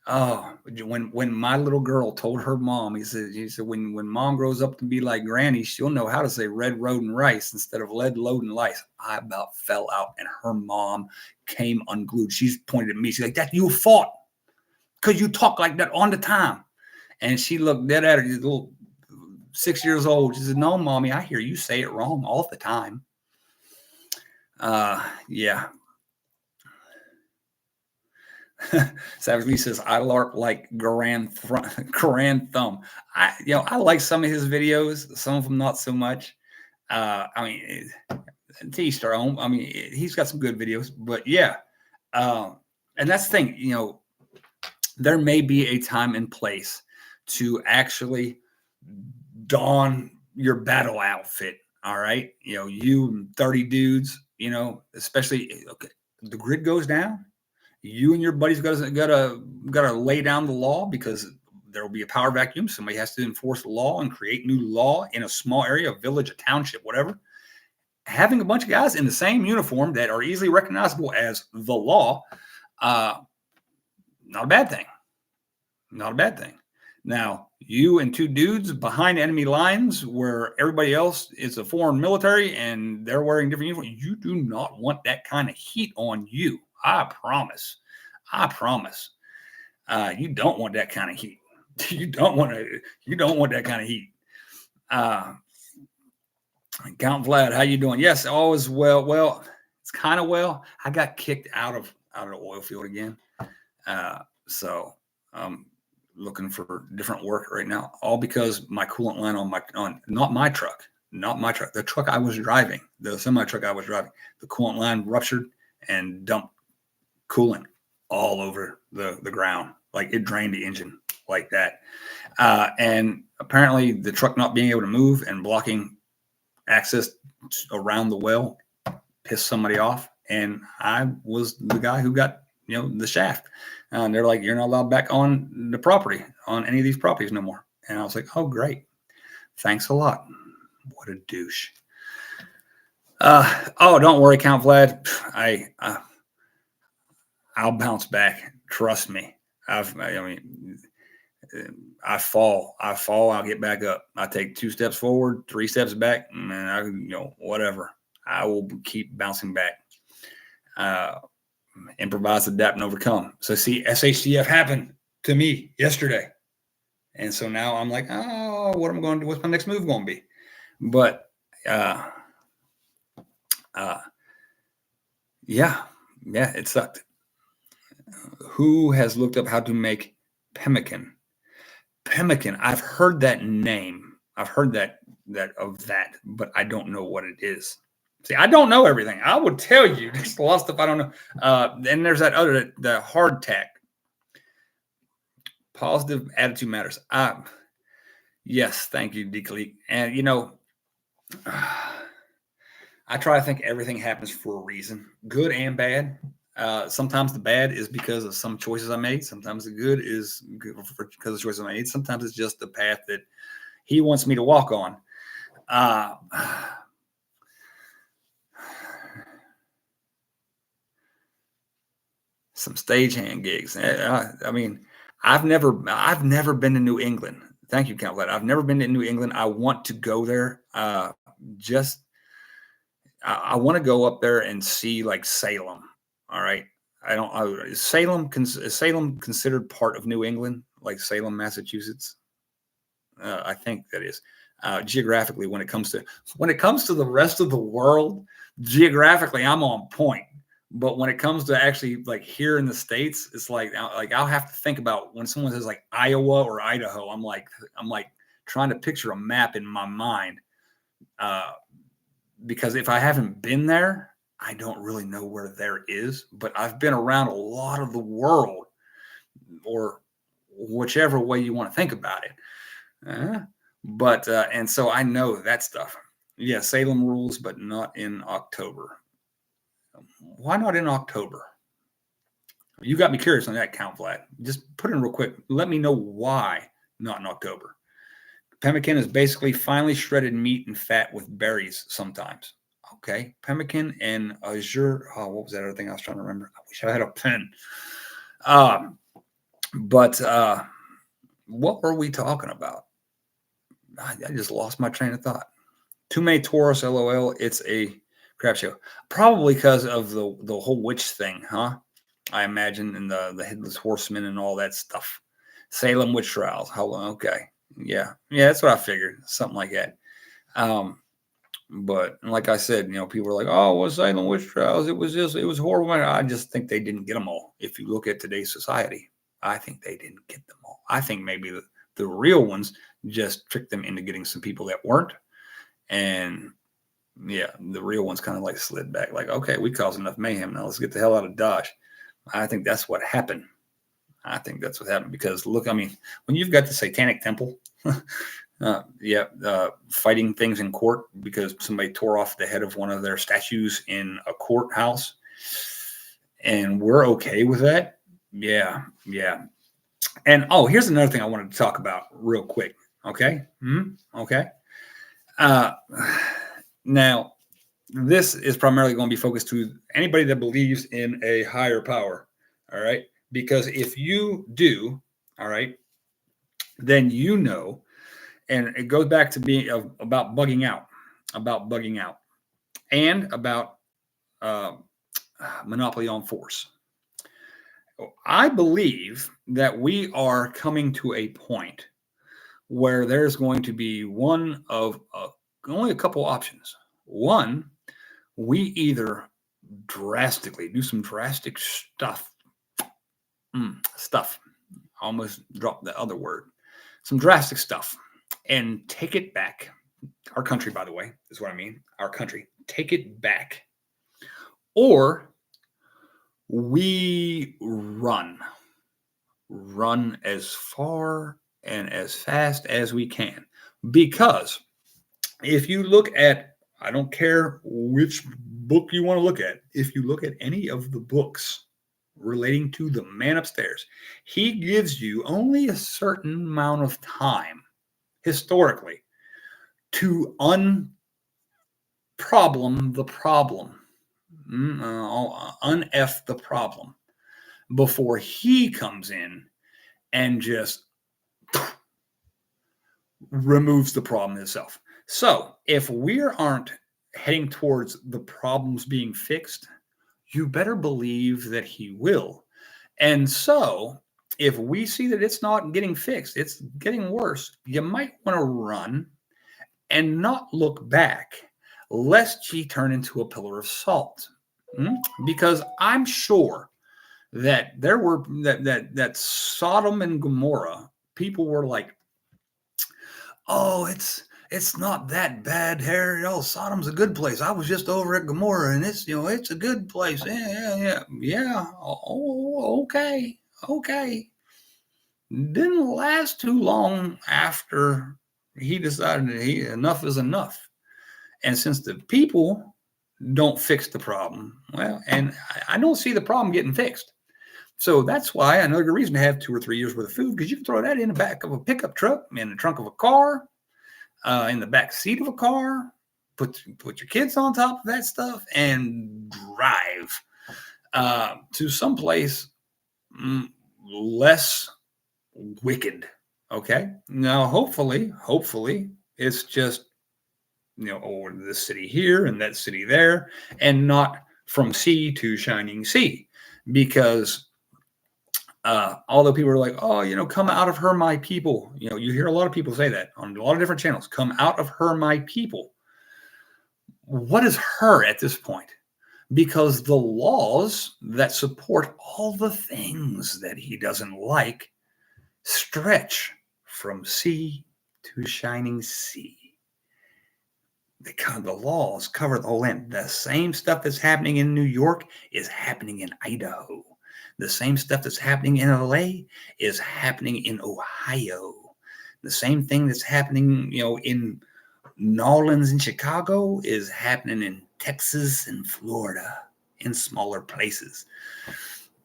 Oh, when my little girl told her mom, he said, when mom grows up to be like granny, she'll know how to say red Roaden Rice instead of lead loading lice. I about fell out, and her mom came unglued. She's pointed at me. She's like, "That you fought because you talk like that on the time." And she looked dead at her, little 6 years old. She said, "No, mommy, I hear you say it wrong all the time." Yeah. Savage Lee says, I LARP like Grand Thumb. I like some of his videos, some of them not so much. I mean, to each our own. I mean, he's got some good videos, but yeah. And that's the thing, there may be a time and place to actually don your battle outfit. All right. You 30 dudes, especially the grid goes down. You and your buddies gotta lay down the law, because there will be a power vacuum. Somebody has to enforce the law and create new law in a small area, a village, a township, whatever. Having a bunch of guys in the same uniform that are easily recognizable as the law, not a bad thing. Not a bad thing. Now, you and two dudes behind enemy lines where everybody else is a foreign military and they're wearing different uniforms, you do not want that kind of heat on you. I promise. You don't want that kind of heat. You don't want that kind of heat. Count Vlad, how you doing? Yes, all is well. Well, it's kind of well. I got kicked out of the oil field again. So I'm looking for different work right now, all because my coolant line on not my truck, the truck I was driving, the semi truck I was driving, the coolant line ruptured and dumped coolant all over the ground. Like, it drained the engine like that. And apparently the truck not being able to move and blocking access around the well pissed somebody off. And I was the guy who got, the shaft. And they're like, you're not allowed back on the property, on any of these properties no more. And I was like, oh, great. Thanks a lot. What a douche. Don't worry, Count Vlad. I'll bounce back. Trust me. I fall, I'll get back up. I take 2 steps forward, 3 steps back, and whatever. I will keep bouncing back. Improvise, adapt, and overcome. So see, SHTF happened to me yesterday. And so now I'm like, what am I going to do? What's my next move going to be? But yeah, it sucked. Who has looked up how to make pemmican? Pemmican. I've heard that name. I've heard that, but I don't know what it is. See, I don't know everything. I would tell you. There's a lot of stuff I don't know. And there's that other, the hardtack. Positive attitude matters. Yes, thank you, Decleek. And I try to think everything happens for a reason, good and bad. Sometimes the bad is because of some choices I made. Sometimes the good is because of choices I made. Sometimes it's just the path that he wants me to walk on. Some stagehand gigs. I mean, I've never been to New England. Thank you, Count. I've never been to New England. I want to go there. Just I want to go up there and see like Salem. All right. I don't. Is Salem considered part of New England, like Salem, Massachusetts? I think that is geographically when it comes to the rest of the world. Geographically, I'm on point. But when it comes to actually like here in the States, it's like I'll have to think about when someone says like Iowa or Idaho. I'm like trying to picture a map in my mind. Because if I haven't been there, I don't really know where there is, but I've been around a lot of the world, or whichever way you want to think about it. And so I know that stuff. Yeah, Salem rules, but not in October. Why not in October? You got me curious on that, Count Vlad. Just put in real quick. Let me know why not in October. Pemmican is basically finely shredded meat and fat with berries sometimes. Okay. Pemmican and azure. Oh, what was that other thing I was trying to remember? I wish I had a pen. But what were we talking about? I just lost my train of thought. Too many Taurus, LOL. It's a crap show. Probably because of the whole witch thing, huh? I imagine, and the headless horseman and all that stuff. Salem witch trials. How long? Okay. Yeah, that's what I figured. Something like that. But like I said, people are like, "Oh, well, Salem witch trials. It was horrible." I just think they didn't get them all. If you look at today's society, I think they didn't get them all. I think maybe the real ones just tricked them into getting some people that weren't, and yeah, the real ones kind of like slid back. Like, okay, we caused enough mayhem. Now let's get the hell out of Dodge. I think that's what happened. Because look, I mean, when you've got the Satanic Temple, fighting things in court because somebody tore off the head of one of their statues in a courthouse, and we're okay with that. Yeah. And here's another thing I wanted to talk about real quick. Okay. Okay. Now, this is primarily going to be focused to anybody that believes in a higher power. All right. Because if you do, all right, then and it goes back to being about bugging out, and about monopoly on force. I believe that we are coming to a point where there's going to be only a couple options. One, we either drastically do some drastic stuff. Almost dropped the other word. Some drastic stuff and take it back. Our country, by the way, is what I mean. Our country. Take it back. Or we run as far and as fast as we can. Because if you look at, I don't care which book you want to look at, if you look at any of the books relating to the man upstairs, he gives you only a certain amount of time historically to unproblem the problem, un-F the problem before he comes in and just removes the problem itself. So if we aren't heading towards the problems being fixed, you better believe that he will. And so if we see that it's not getting fixed, it's getting worse, you might want to run and not look back, lest ye turn into a pillar of salt. Because I'm sure that there were that Sodom and Gomorrah people were like, oh, it's not that bad here. Oh, Sodom's a good place. I was just over at Gomorrah, and it's a good place. Yeah. Oh, okay. Didn't last too long after he decided that enough is enough. And since the people don't fix the problem, well, and I don't see the problem getting fixed. So that's why another reason to have 2 or 3 years worth of food, because you can throw that in the back of a pickup truck, in the trunk of a car, in the back seat of a car, put your kids on top of that stuff, and drive to someplace less wicked. Okay. Now, hopefully, it's just the city here and that city there, and not from sea to shining sea, because although people are like, oh, come out of her, my people. You hear a lot of people say that on a lot of different channels. Come out of her, my people. What is her at this point? Because the laws that support all the things that he doesn't like stretch from sea to shining sea. The laws cover the whole land. The same stuff that's happening in New York is happening in Idaho. The same stuff that's happening in LA is happening in Ohio. The same thing that's happening, in New Orleans and Chicago is happening in Texas and Florida, in smaller places.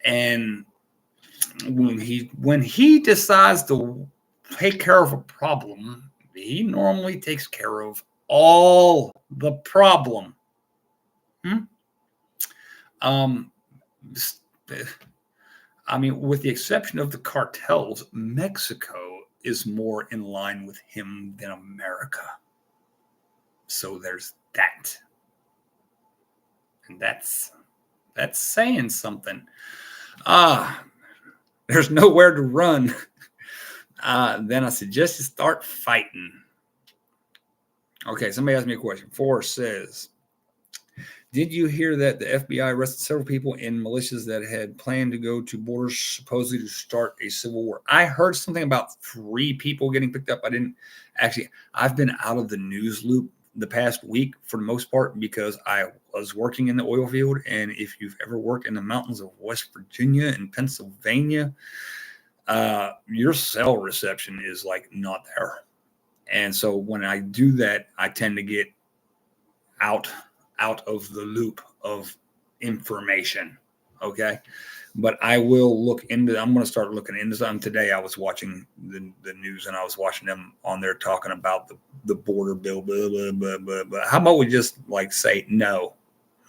And when he decides to take care of a problem, he normally takes care of all the problem. With the exception of the cartels, Mexico is more in line with him than America. So there's that. And that's saying something. There's nowhere to run. Then I suggest you start fighting. Okay, somebody asked me a question. Forrest says, did you hear that the FBI arrested several people in militias that had planned to go to borders supposedly to start a civil war? I heard something about 3 people getting picked up. I've been out of the news loop the past week for the most part, because I was working in the oil field. And if you've ever worked in the mountains of West Virginia and Pennsylvania, your cell reception is like not there. And so when I do that, I tend to get out of the loop of information. Okay. But I will I'm going to start looking into some. Today I was watching the news, and I was watching them on there talking about the border bill, blah, blah, blah, blah, blah. How about we just say no?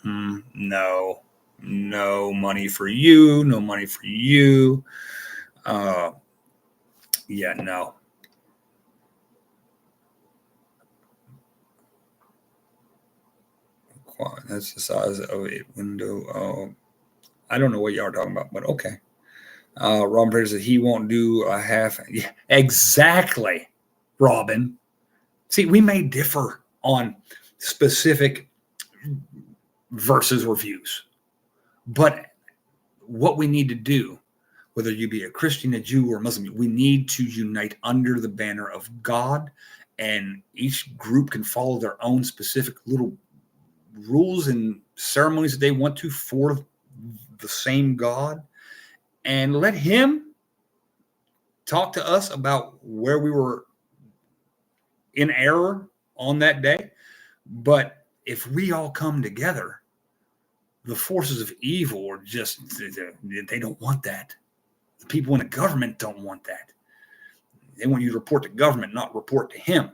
No money for you. No money for you. Yeah, no. That's the size of a window. I don't know what y'all are talking about, but okay. Robin Prater said he won't do a half. Yeah, exactly, Robin. See, we may differ on specific verses or views, but what we need to do, whether you be a Christian, a Jew, or Muslim, we need to unite under the banner of God, and each group can follow their own specific little rules and ceremonies that they want to for the same God, and let him talk to us about where we were in error on that day. But if we all come together, the forces of evil are just, they don't want that. The people in the government don't want that. They want you to report to government, not report to him.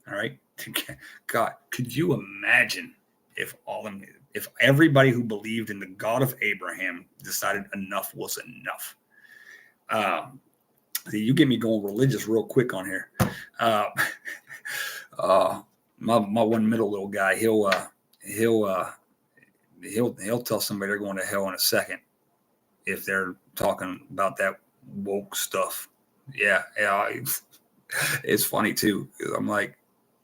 All right. God, could you imagine if everybody who believed in the God of Abraham decided enough was enough? See, you get me going religious real quick on here. My one middle little guy, he'll tell somebody they're going to hell in a second if they're talking about that woke stuff. Yeah, it's funny too. I'm like,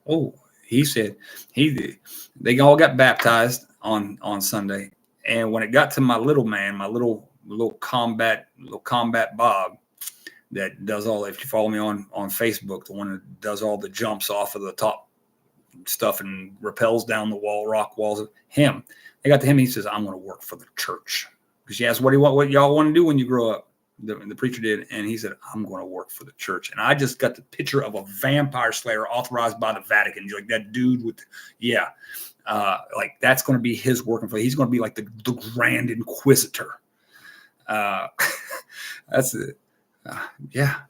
oh, he said they all got baptized on Sunday, and when it got to my little man, my little little combat Bob that does all. If you follow me on Facebook, the one that does all the jumps off of the top stuff and rappels down the rock walls. Him, they got to him. He says, "I'm going to work for the church." Because she asked, "What y'all want to do when you grow up?" The preacher did, and he said, "I'm going to work for the church." And I just got the picture of a vampire slayer authorized by the Vatican. Like that dude with, like that's going to be his working for. He's going to be like the Grand Inquisitor. That's it. Yeah.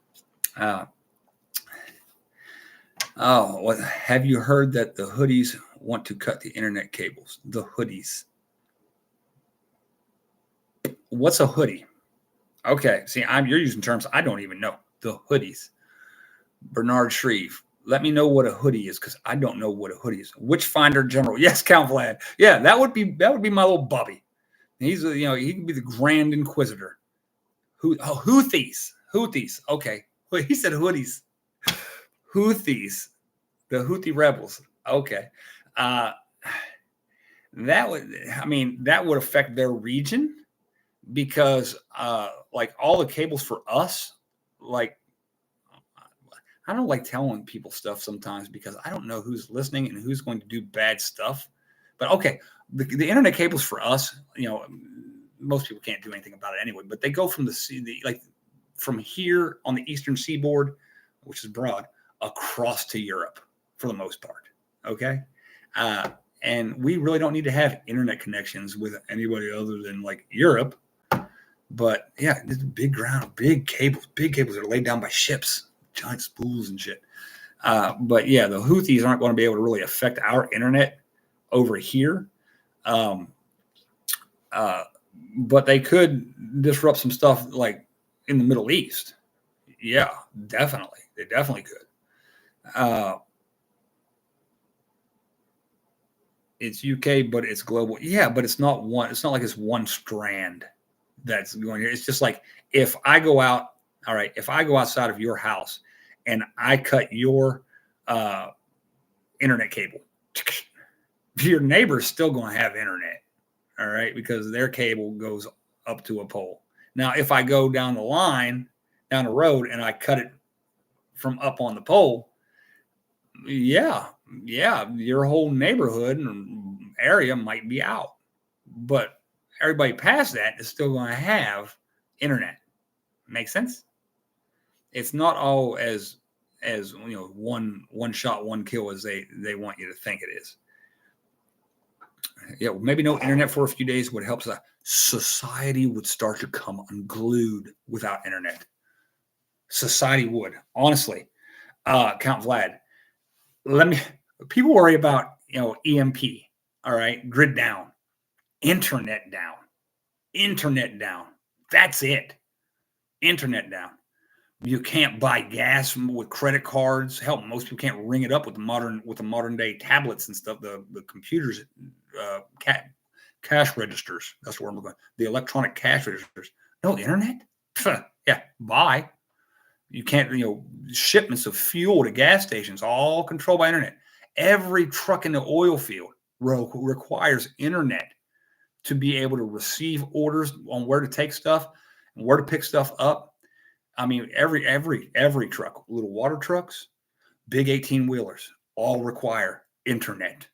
What have you heard that the hoodies want to cut the internet cables? The hoodies. What's a hoodie? Okay, see, you're using terms I don't even know. The hoodies. Bernard Shreve. Let me know what a hoodie is, because I don't know what a hoodie is. Witchfinder General. Yes, Count Vlad. Yeah, that would be my little Bubby. He's he can be the Grand Inquisitor. Houthis. Okay. Well, he said hoodies. Houthis. The Houthi rebels. Okay. That would affect their region, because like all the cables for us, like I don't like telling people stuff sometimes because I don't know who's listening and who's going to do bad stuff. But okay, the internet cables for us, most people can't do anything about it anyway, but they go from from here on the eastern seaboard, which is broad, across to Europe for the most part. Okay. And we really don't need to have internet connections with anybody other than like Europe. But yeah, this is big cables that are laid down by ships, giant spools and shit. But yeah, the Houthis aren't going to be able to really affect our internet over here. But they could disrupt some stuff like in the Middle East. Yeah, definitely. They definitely could. It's UK, but it's global. Yeah, but it's not like it's one strand that's going here. It's just like if I go outside of your house and I cut your internet cable, your neighbor's still going to have internet. All right, because their cable goes up to a pole. Now, if I go down the road, and I cut it from up on the pole, yeah, your whole neighborhood and area might be out. But everybody past that is still going to have internet. Make sense? It's not all as one shot, one kill as they want you to think it is. Yeah, maybe no internet for a few days would help. Society would start to come unglued without internet. Society would, honestly. Count Vlad, people worry about EMP. All right, grid down, internet down. That's it. Internet down. You can't buy gas with credit cards. Hell, most people can't ring it up with the modern day tablets and stuff. The computers, cash registers. That's where I'm going. The electronic cash registers. No internet. Yeah, buy. You can't. Shipments of fuel to gas stations all controlled by internet. Every truck in the oil field requires internet to be able to receive orders on where to take stuff and where to pick stuff up. I mean, every truck, little water trucks, big 18-wheelers, all require internet.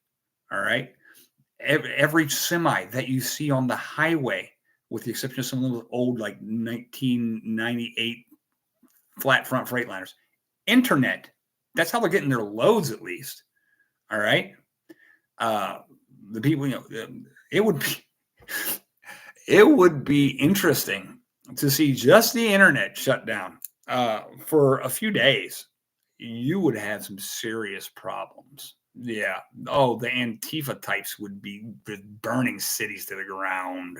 All right. Every semi that you see on the highway, with the exception of some of those old, like 1998 flat front Freightliners, internet. That's how they're getting their loads, at least. All right. The people, it would be interesting to see just the internet shut down for a few days. You would have some serious problems. Yeah. Oh, the Antifa types would be burning cities to the ground.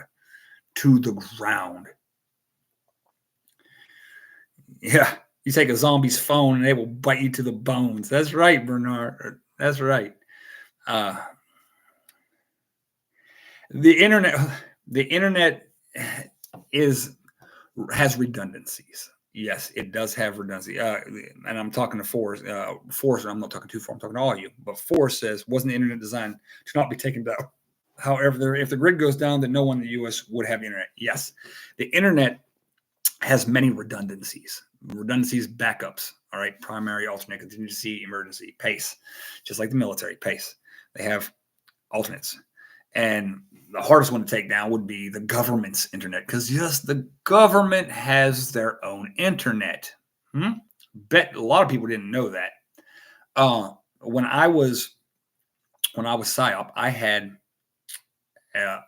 Yeah. You take a zombie's phone and they will bite you to the bones. That's right, Bernard. That's right. The internet has redundancies. Yes, it does have redundancy. And I'm talking to Forrest. Forrest, I'm not talking to Forrest. I'm talking to all of you. But Forrest says, wasn't the internet designed to not be taken down? However, if the grid goes down, then no one in the U.S. would have internet. Yes, the internet has many redundancies. Redundancies, backups. All right, primary, alternate, contingency, emergency, PACE, just like the military, PACE. They have alternates. And the hardest one to take down would be the government's internet, because yes, the government has their own internet. Bet a lot of people didn't know that. When I was PSYOP, I had a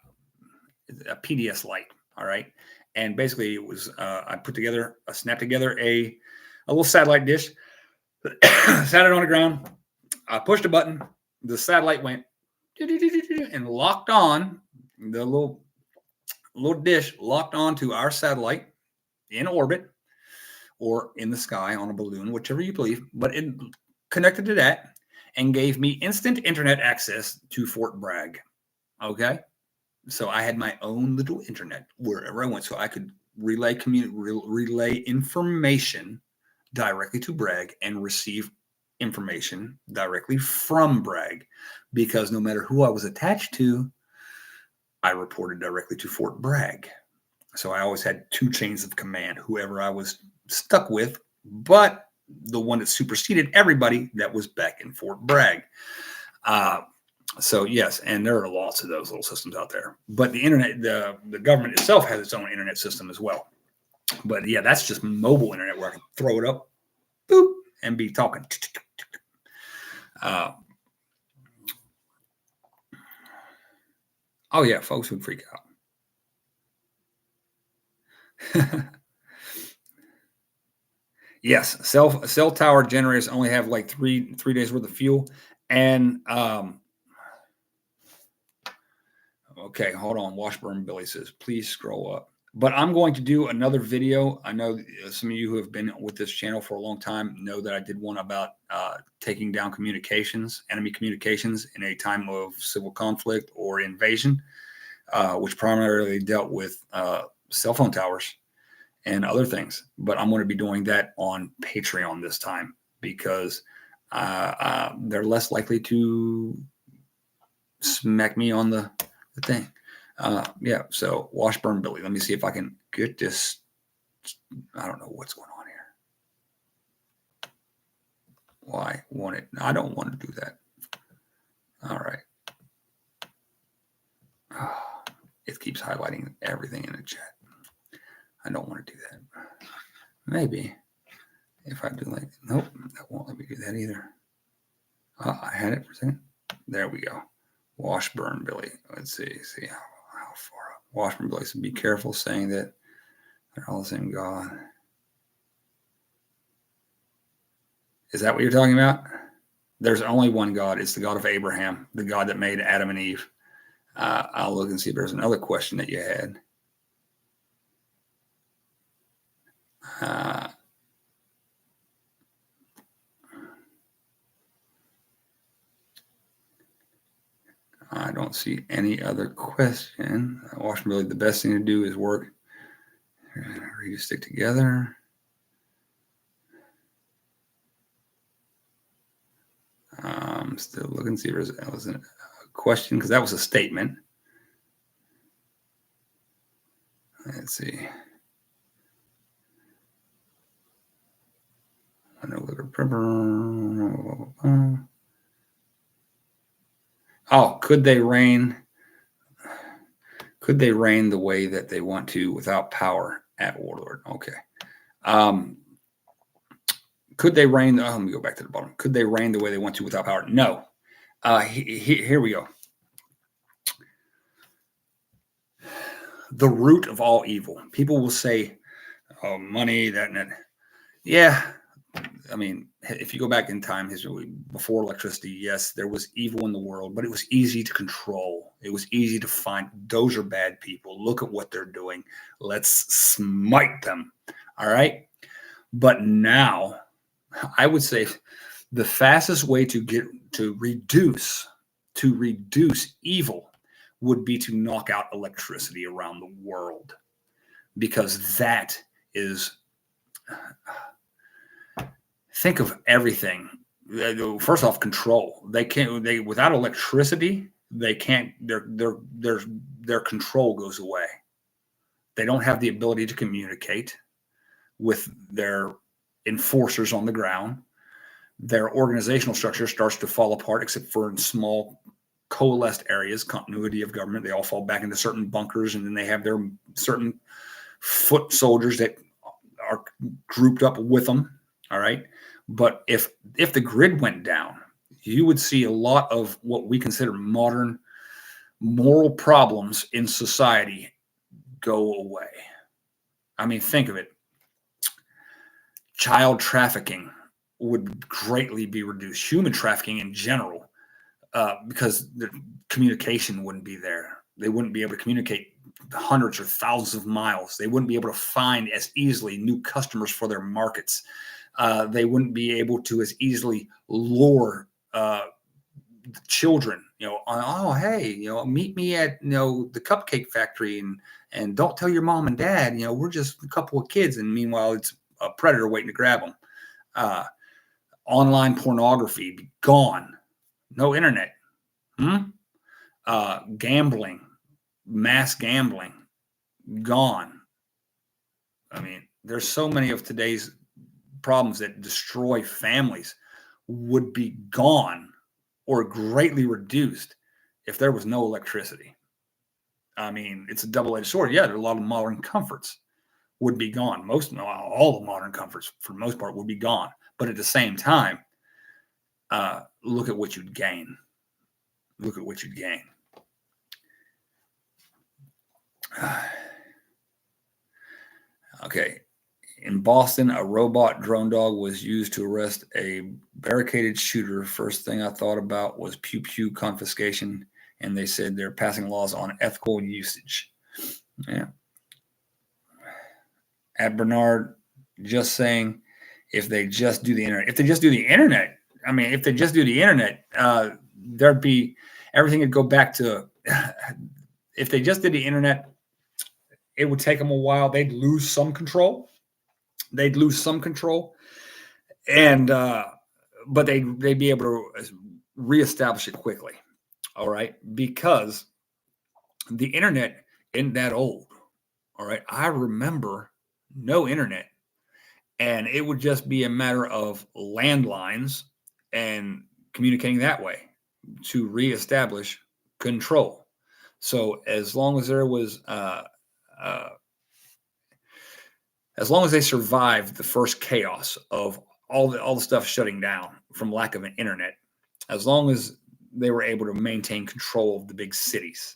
PDS light. All right, and basically it was I snapped together a little satellite dish, sat it on the ground. I pushed a button. The satellite went and locked on. The little dish locked onto our satellite in orbit or in the sky on a balloon, whichever you believe, but it connected to that and gave me instant internet access to Fort Bragg. Okay. So I had my own little internet wherever I went, so I could relay information directly to Bragg and receive information directly from Bragg, because no matter who I was attached to, I reported directly to Fort Bragg. So I always had two chains of command, whoever I was stuck with, but the one that superseded everybody that was back in Fort Bragg. So yes, and there are lots of those little systems out there. But the internet, the government itself has its own internet system as well. But yeah, that's just mobile internet where I can throw it up, boop, and be talking. Oh yeah, folks would freak out. Yes, cell tower generators only have like three days worth of fuel, and okay, hold on. Washburn Billy says, please scroll up. But I'm going to do another video. I know some of you who have been with this channel for a long time know that I did one about taking down communications, enemy communications in a time of civil conflict or invasion, which primarily dealt with cell phone towers and other things. But I'm going to be doing that on Patreon this time, because they're less likely to smack me on the thing. Yeah, so Washburn Billy. Let me see if I can get this. I don't know what's going on here. Why want it? I don't want to do that. All right. It keeps highlighting everything in the chat. I don't want to do that. Maybe if I do like, nope, that won't let me do that either. I had it for a second. There we go. Washburn Billy. Let's see how far up. Washburn Billy said, be careful saying that they're all the same God. Is that what you're talking about? There's only one God. It's the God of Abraham, the God that made Adam and Eve. I'll look and see if there's another question that you had. I don't see any other question. Washburn Billy, the best thing to do is work. Read to stick together. I'm still looking to see if there was a question, because that was a statement. Let's see. Oh, could they reign? Could they reign the way that they want to without power at Warlord? Okay. Could they reign? Oh, let me go back to the bottom. Could they reign the way they want to without power? No. Here we go. The root of all evil. People will say, oh, money, that and that. Yeah. I mean, if you go back in time history, before electricity, yes, there was evil in the world, but it was easy to control. It was easy to find. Those are bad people. Look at what they're doing. Let's smite them. All right. But now, I would say the fastest way to reduce evil would be to knock out electricity around the world, because that is, think of everything. First off, control. They without electricity, they can't. Their control goes away. They don't have the ability to communicate with their enforcers on the ground. Their organizational structure starts to fall apart, except for in small coalesced areas, continuity of government. They all fall back into certain bunkers, and then they have their certain foot soldiers that are grouped up with them. All right. But if the grid went down, you would see a lot of what we consider modern moral problems in society go away. I mean, think of it. Child trafficking would greatly be reduced. Human trafficking in general, because the communication wouldn't be there. They wouldn't be able to communicate hundreds or thousands of miles. They wouldn't be able to find as easily new customers for their markets. They wouldn't be able to as easily lure children, oh, hey, meet me at, the cupcake factory and don't tell your mom and dad, we're just a couple of kids. And meanwhile, it's a predator waiting to grab them. Online pornography, be gone. No internet. Gambling, mass gambling, gone. I mean, there's so many of today's problems that destroy families would be gone or greatly reduced if there was no electricity. I mean, it's a double-edged sword. Yeah, there are a lot of modern comforts would be gone. All the modern comforts, for the most part, would be gone. But at the same time, look at what you'd gain. Look at what you'd gain. Okay. In Boston, a robot drone dog was used to arrest a barricaded shooter. First thing I thought about was pew-pew confiscation, and they said they're passing laws on ethical usage. Yeah. At Bernard, just saying, if they just do the internet. If they just do the internet, there'd be everything would go back to. If they just did the internet, it would take them a while. They'd lose some control. And but they'd be able to reestablish it quickly. All right, because the internet isn't that old. All right, I remember no internet, and it would just be a matter of landlines and communicating that way to reestablish control. So as long as there was as long as they survived the first chaos of all the stuff shutting down from lack of an internet, as long as they were able to maintain control of the big cities,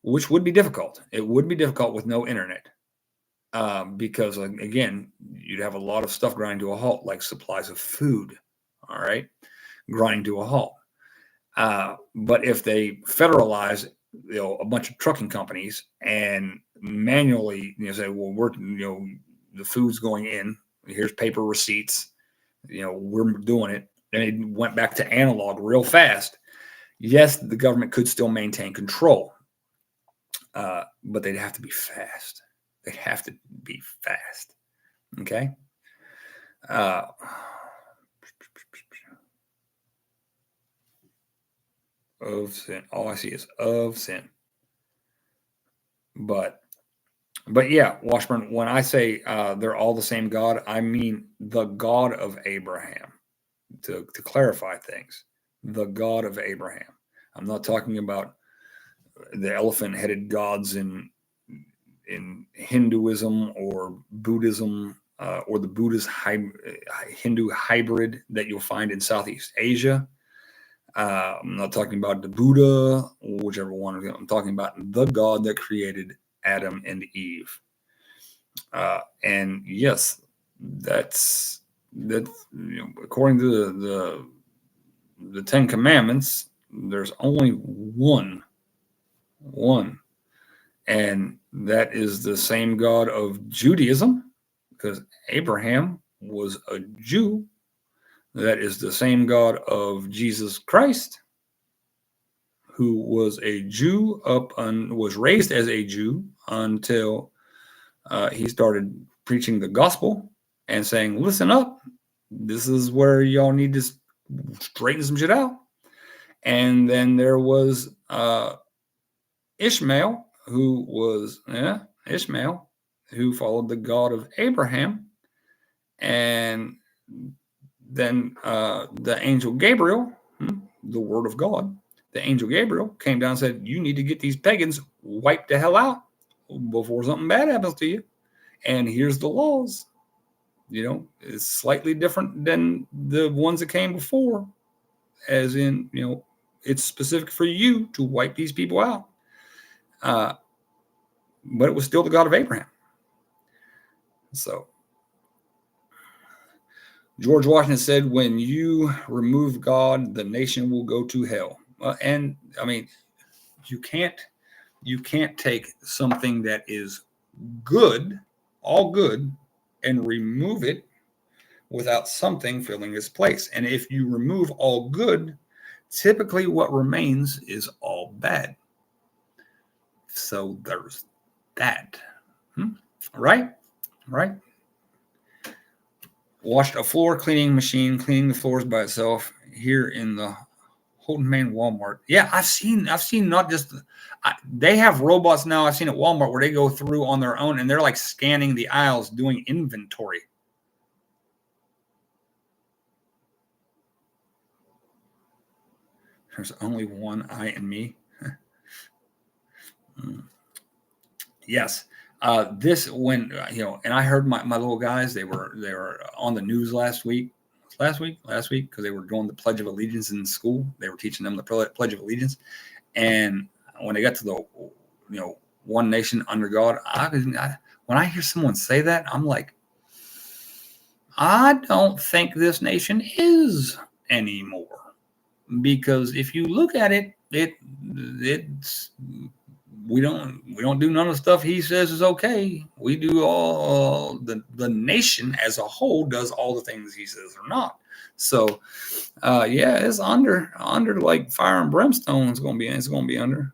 which would be difficult. It would be difficult with no internet, because again, you'd have a lot of stuff grinding to a halt, like supplies of food. All right, grinding to a halt. But if they federalize, a bunch of trucking companies and manually, say, well, we're, the food's going in. Here's paper receipts. We're doing it. And it went back to analog real fast. Yes, the government could still maintain control, but they'd have to be fast. They'd have to be fast. Okay. Of sin. All I see is of sin. But yeah, Washburn, when I say they're all the same God, I mean the God of Abraham. To clarify things, the God of Abraham. I'm not talking about the elephant-headed gods in Hinduism or Buddhism, or the Buddhist Hindu hybrid that you'll find in Southeast Asia. I'm not talking about the Buddha, whichever one. I'm talking about the God that created Adam and Eve. And yes, that's according to the Ten Commandments, there's only one, and that is the same God of Judaism, because Abraham was a Jew. That is the same God of Jesus Christ, who was a Jew was raised as a Jew until he started preaching the gospel and saying, listen up, this is where y'all need to straighten some shit out. And then there was Ishmael, Ishmael, who followed the God of Abraham. And then the angel Gabriel, the word of God, the angel Gabriel came down and said, you need to get these pagans wiped the hell out before something bad happens to you. And here's the laws. It's slightly different than the ones that came before, as in, it's specific for you to wipe these people out. But it was still the God of Abraham. So George Washington said, when you remove God, the nation will go to hell. And I mean, you can't take something that is good, all good, and remove it without something filling its place. And if you remove all good, typically what remains is all bad. So there's that. Right? Washed a floor cleaning machine, cleaning the floors by itself here in the Holton, Maine Walmart. Yeah, I've seen not just, they have robots now. I've seen at Walmart where they go through on their own and they're like scanning the aisles, doing inventory. There's only one I in me. Yes. This when and I heard my little guys, they were on the news last week because they were doing the Pledge of Allegiance in school. They were teaching them the Pledge of Allegiance, and when they got to the one nation under God, when I hear someone say that, I'm like, I don't think this nation is anymore, because if you look at it, it's we don't do none of the stuff he says is okay. We do all the nation as a whole does all the things he says are not. So it's under like fire and brimstone. It's gonna be under.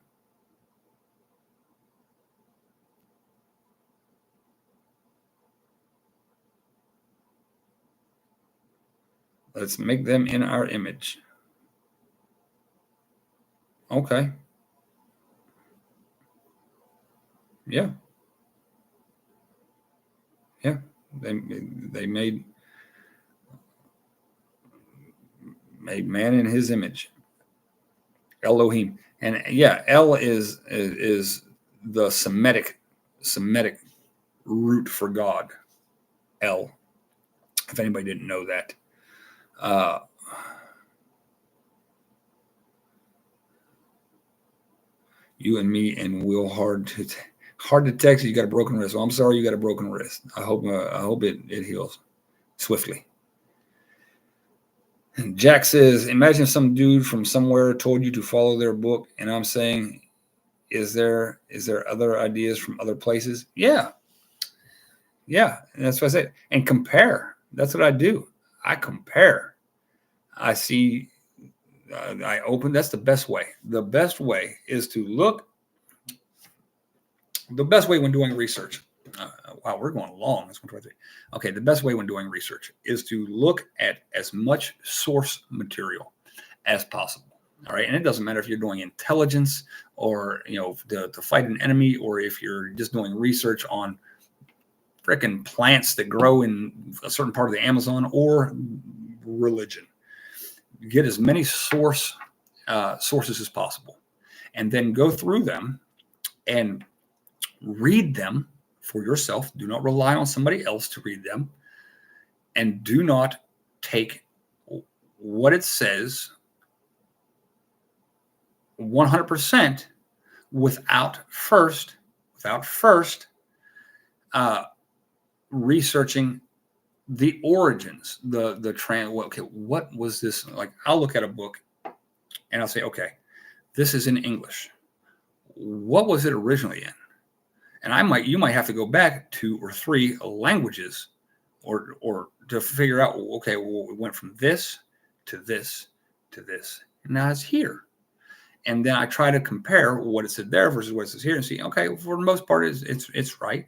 Let's make them in our image. Okay. Yeah. Yeah. They made man in his image. Elohim. And yeah, El is the Semitic root for God. El. If anybody didn't know that. You and me and Will hard to text. You got a broken wrist. Well, I'm sorry you got a broken wrist. I hope it heals swiftly. And Jack says, imagine some dude from somewhere told you to follow their book, and I'm saying, is there other ideas from other places? Yeah. And that's what I said. And compare. That's what I do. I compare. I see. I open. That's the best way. The best way is to look. The best way when doing research. Wow, we're going long. That's 123. Okay, the best way when doing research is to look at as much source material as possible. All right, and it doesn't matter if you're doing intelligence or to fight an enemy, or if you're just doing research on frickin' plants that grow in a certain part of the Amazon, or religion. Get as many sources as possible, and then go through them and read them for yourself. Do not rely on somebody else to read them, and do not take what it says 100% without first researching the origins, what was this like? I'll look at a book and I'll say, okay, this is in English. What was it originally in? And you might have to go back 2 or 3 languages, or to figure out, okay, well, it went from this to this to this, and now it's here. And then I try to compare what it said there versus what it says here, and see, okay, for the most part, it's right.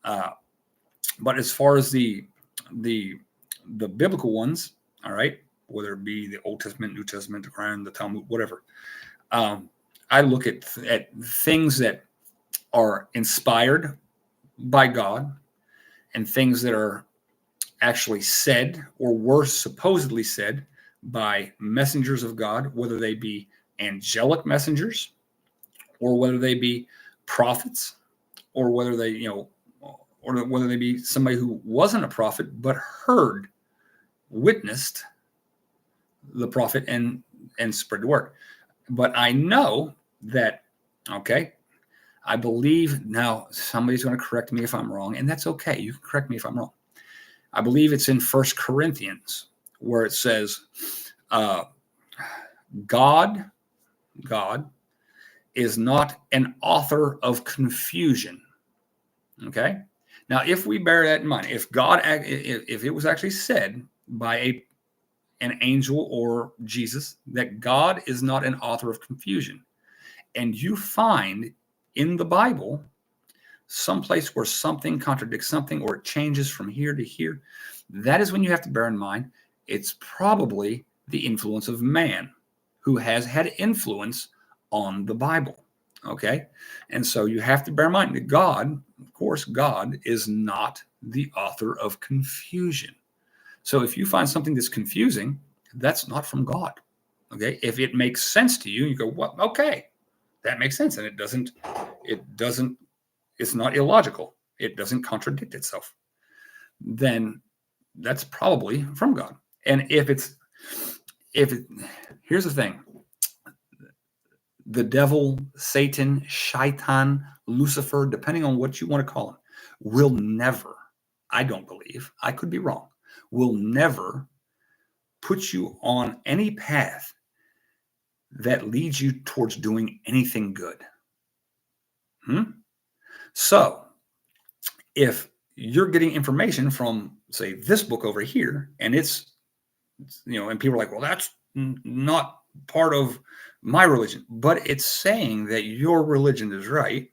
But as far as the biblical ones, all right, whether it be the Old Testament, New Testament, the Quran, the Talmud, whatever. I look at things that are inspired by God and things that are actually said or were supposedly said by messengers of God, whether they be angelic messengers or whether they be prophets or whether they, or whether they be somebody who wasn't a prophet but heard, witnessed the prophet and spread the word. But I know that, okay, I believe, now somebody's going to correct me if I'm wrong, and that's okay. You can correct me if I'm wrong. I believe it's in 1 Corinthians where it says, God is not an author of confusion. Okay. Now, if we bear that in mind, if it was actually said by an angel or Jesus that God is not an author of confusion, and you find in the Bible someplace where something contradicts something or it changes from here to here, that is when you have to bear in mind it's probably the influence of man who has had influence on the Bible. Okay. And so you have to bear in mind that God, of course, God is not the author of confusion. So if you find something that's confusing, that's not from God. Okay. If it makes sense to you, you go, well, okay, that makes sense. And it's not illogical. It doesn't contradict itself. Then that's probably from God. And here's the thing. The devil, Satan, Shaitan, Lucifer, depending on what you want to call him, will never, I don't believe, I could be wrong, will never put you on any path that leads you towards doing anything good. So if you're getting information from, say, this book over here, and it's, and people are like, well, that's not part of my religion, but it's saying that your religion is right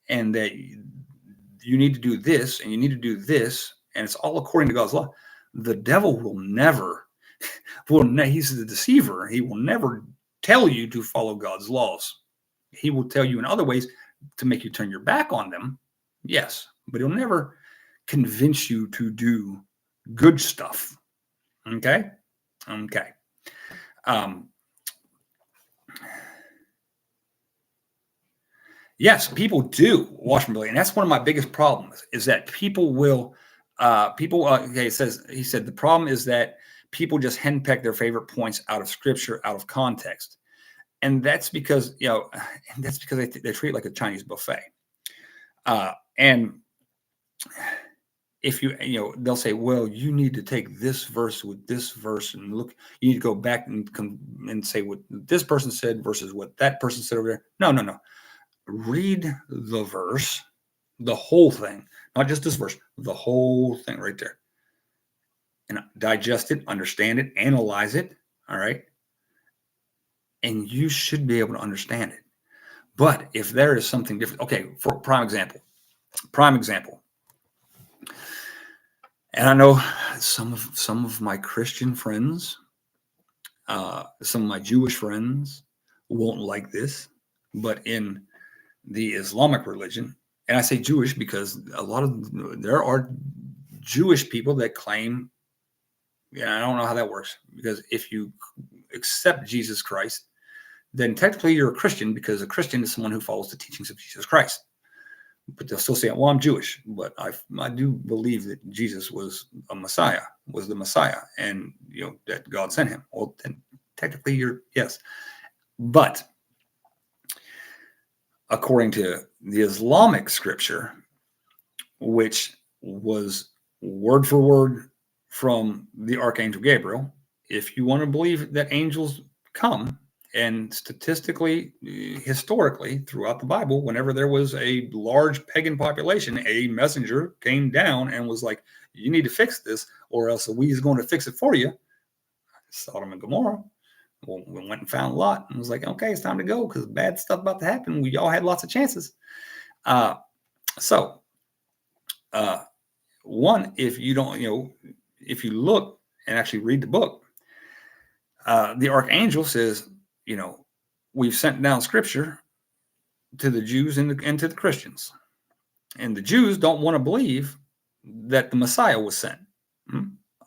and that you need to do this and you need to do this, and it's all according to God's law. The devil will never, he's the deceiver. He will never tell you to follow God's laws. He will tell you in other ways to make you turn your back on them. Yes, but he'll never convince you to do good stuff. Okay. Yes, people do watch mobility, and that's one of my biggest problems. Is that people will, okay, he said the problem is that people just henpeck their favorite points out of Scripture, out of context, and that's because they treat it like a Chinese buffet, and if they'll say, well, you need to take this verse with this verse and look, you need to go back and say what this person said versus what that person said over there. No. Read the verse, the whole thing, not just this verse, the whole thing right there. And digest it, understand it, analyze it. All right. And you should be able to understand it. But if there is something different, okay, for prime example, and I know some of my Christian friends, some of my Jewish friends won't like this, but in the Islamic religion, and I say Jewish because there are Jewish people that claim, I don't know how that works, because if you accept Jesus Christ, then technically you're a Christian, because a Christian is someone who follows the teachings of Jesus Christ. But they'll still say, well, I'm Jewish, but I do believe that Jesus was the Messiah, and that God sent him. Well, then technically yes. But according to the Islamic scripture, which was word for word from the Archangel Gabriel, if you want to believe that angels come, and statistically, historically, throughout the Bible, whenever there was a large pagan population, a messenger came down and was like, you need to fix this, or else we's going to fix it for you. Sodom and Gomorrah. Well, we went and found Lot and was like, okay, it's time to go because bad stuff about to happen. We all had lots of chances. One, if you don't, if you look and actually read the book, The archangel says, we've sent down scripture to the Jews and to the Christians. And the Jews don't want to believe that the Messiah was sent.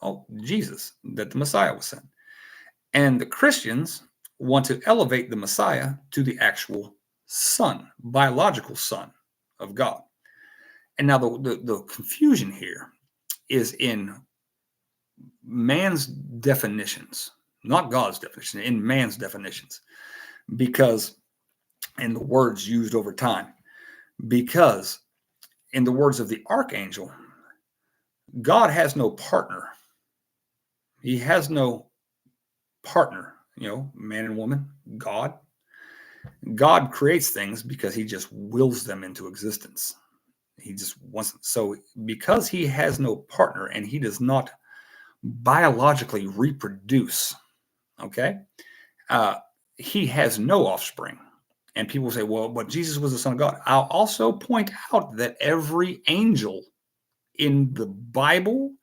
Oh, Jesus, that the Messiah was sent. And the Christians want to elevate the Messiah to the actual son, biological son of God. And now the confusion here is in man's definitions, not God's definition, in man's definitions, because in the words used over time, because in the words of the archangel, God has no partner. He has no partner, man and woman, God. God creates things because he just wills them into existence. He just wants them. So because he has no partner and he does not biologically reproduce, okay, he has no offspring. And people say, well, but Jesus was the Son of God. I'll also point out that every angel in the Bible,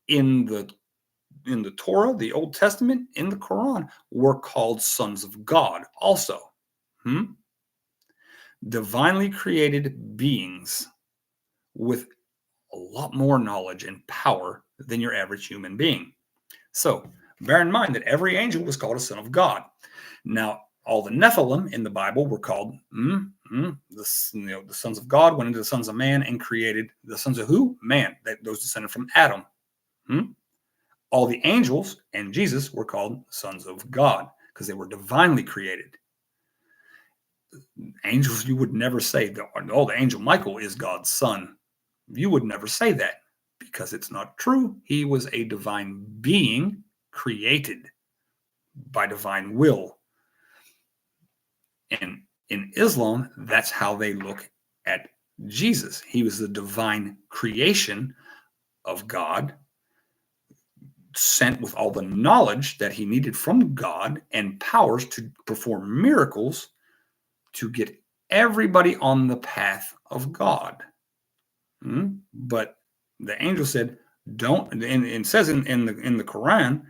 in the Torah, the Old Testament, in the Quran, were called sons of God also. Divinely created beings with a lot more knowledge and power than your average human being. So bear in mind that every angel was called a son of God. Now, all the Nephilim in the Bible were called the sons of God, went into the sons of man and created the sons of who? Man. Those descended from Adam. All the angels and Jesus were called sons of God because they were divinely created. Angels, you would never say, the angel Michael is God's son. You would never say that because it's not true. He was a divine being created by divine will. And in Islam, that's how they look at Jesus. He was the divine creation of God, sent with all the knowledge that he needed from God and powers to perform miracles to get everybody on the path of God. But the angel said, don't, and it says in the Quran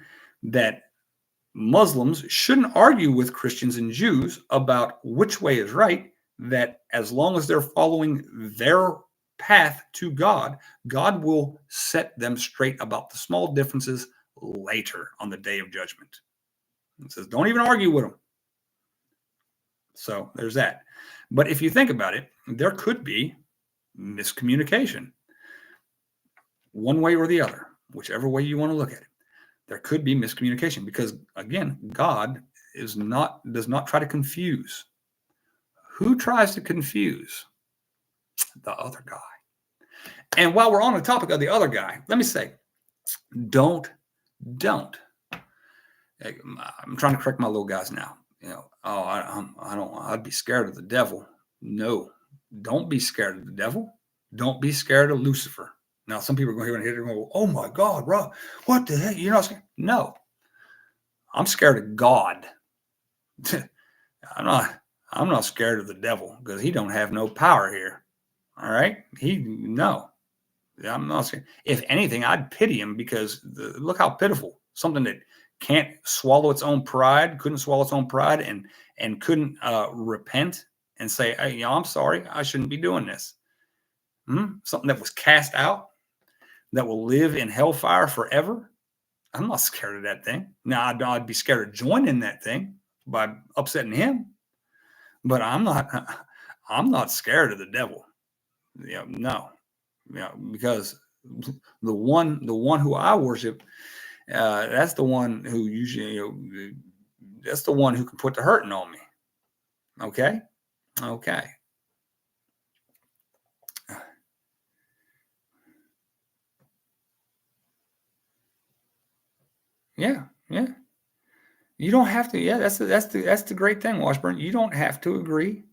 that Muslims shouldn't argue with Christians and Jews about which way is right, that as long as they're following their path to God, God will set them straight about the small differences later on the day of judgment. It says, don't even argue with them. So there's that. But if you think about it, there could be miscommunication one way or the other, whichever way you want to look at it. There could be miscommunication because, again, God does not try to confuse. Who tries to confuse? The other guy. And while we're on the topic of the other guy, let me say, don't. I'm trying to correct my little guys now. I'd be scared of the devil. No, don't be scared of the devil. Don't be scared of Lucifer. Now, some people are going to hear it and go, oh my God, Rob, what the heck? You're not scared? No, I'm scared of God. I'm not scared of the devil because he don't have no power here. All right. I'm not scared. If anything, I'd pity him because look how pitiful. Something that can't swallow its own pride, couldn't swallow its own pride and couldn't repent and say, hey, I'm sorry, I shouldn't be doing this. Something that was cast out, that will live in hellfire forever. I'm not scared of that thing. Now, I'd be scared of joining that thing by upsetting him, but I'm not scared of the devil. No, because the one who I worship, that's the one who usually, that's the one who can put the hurting on me. Okay. Yeah. You don't have to. Yeah, that's the great thing, Washburn. You don't have to agree.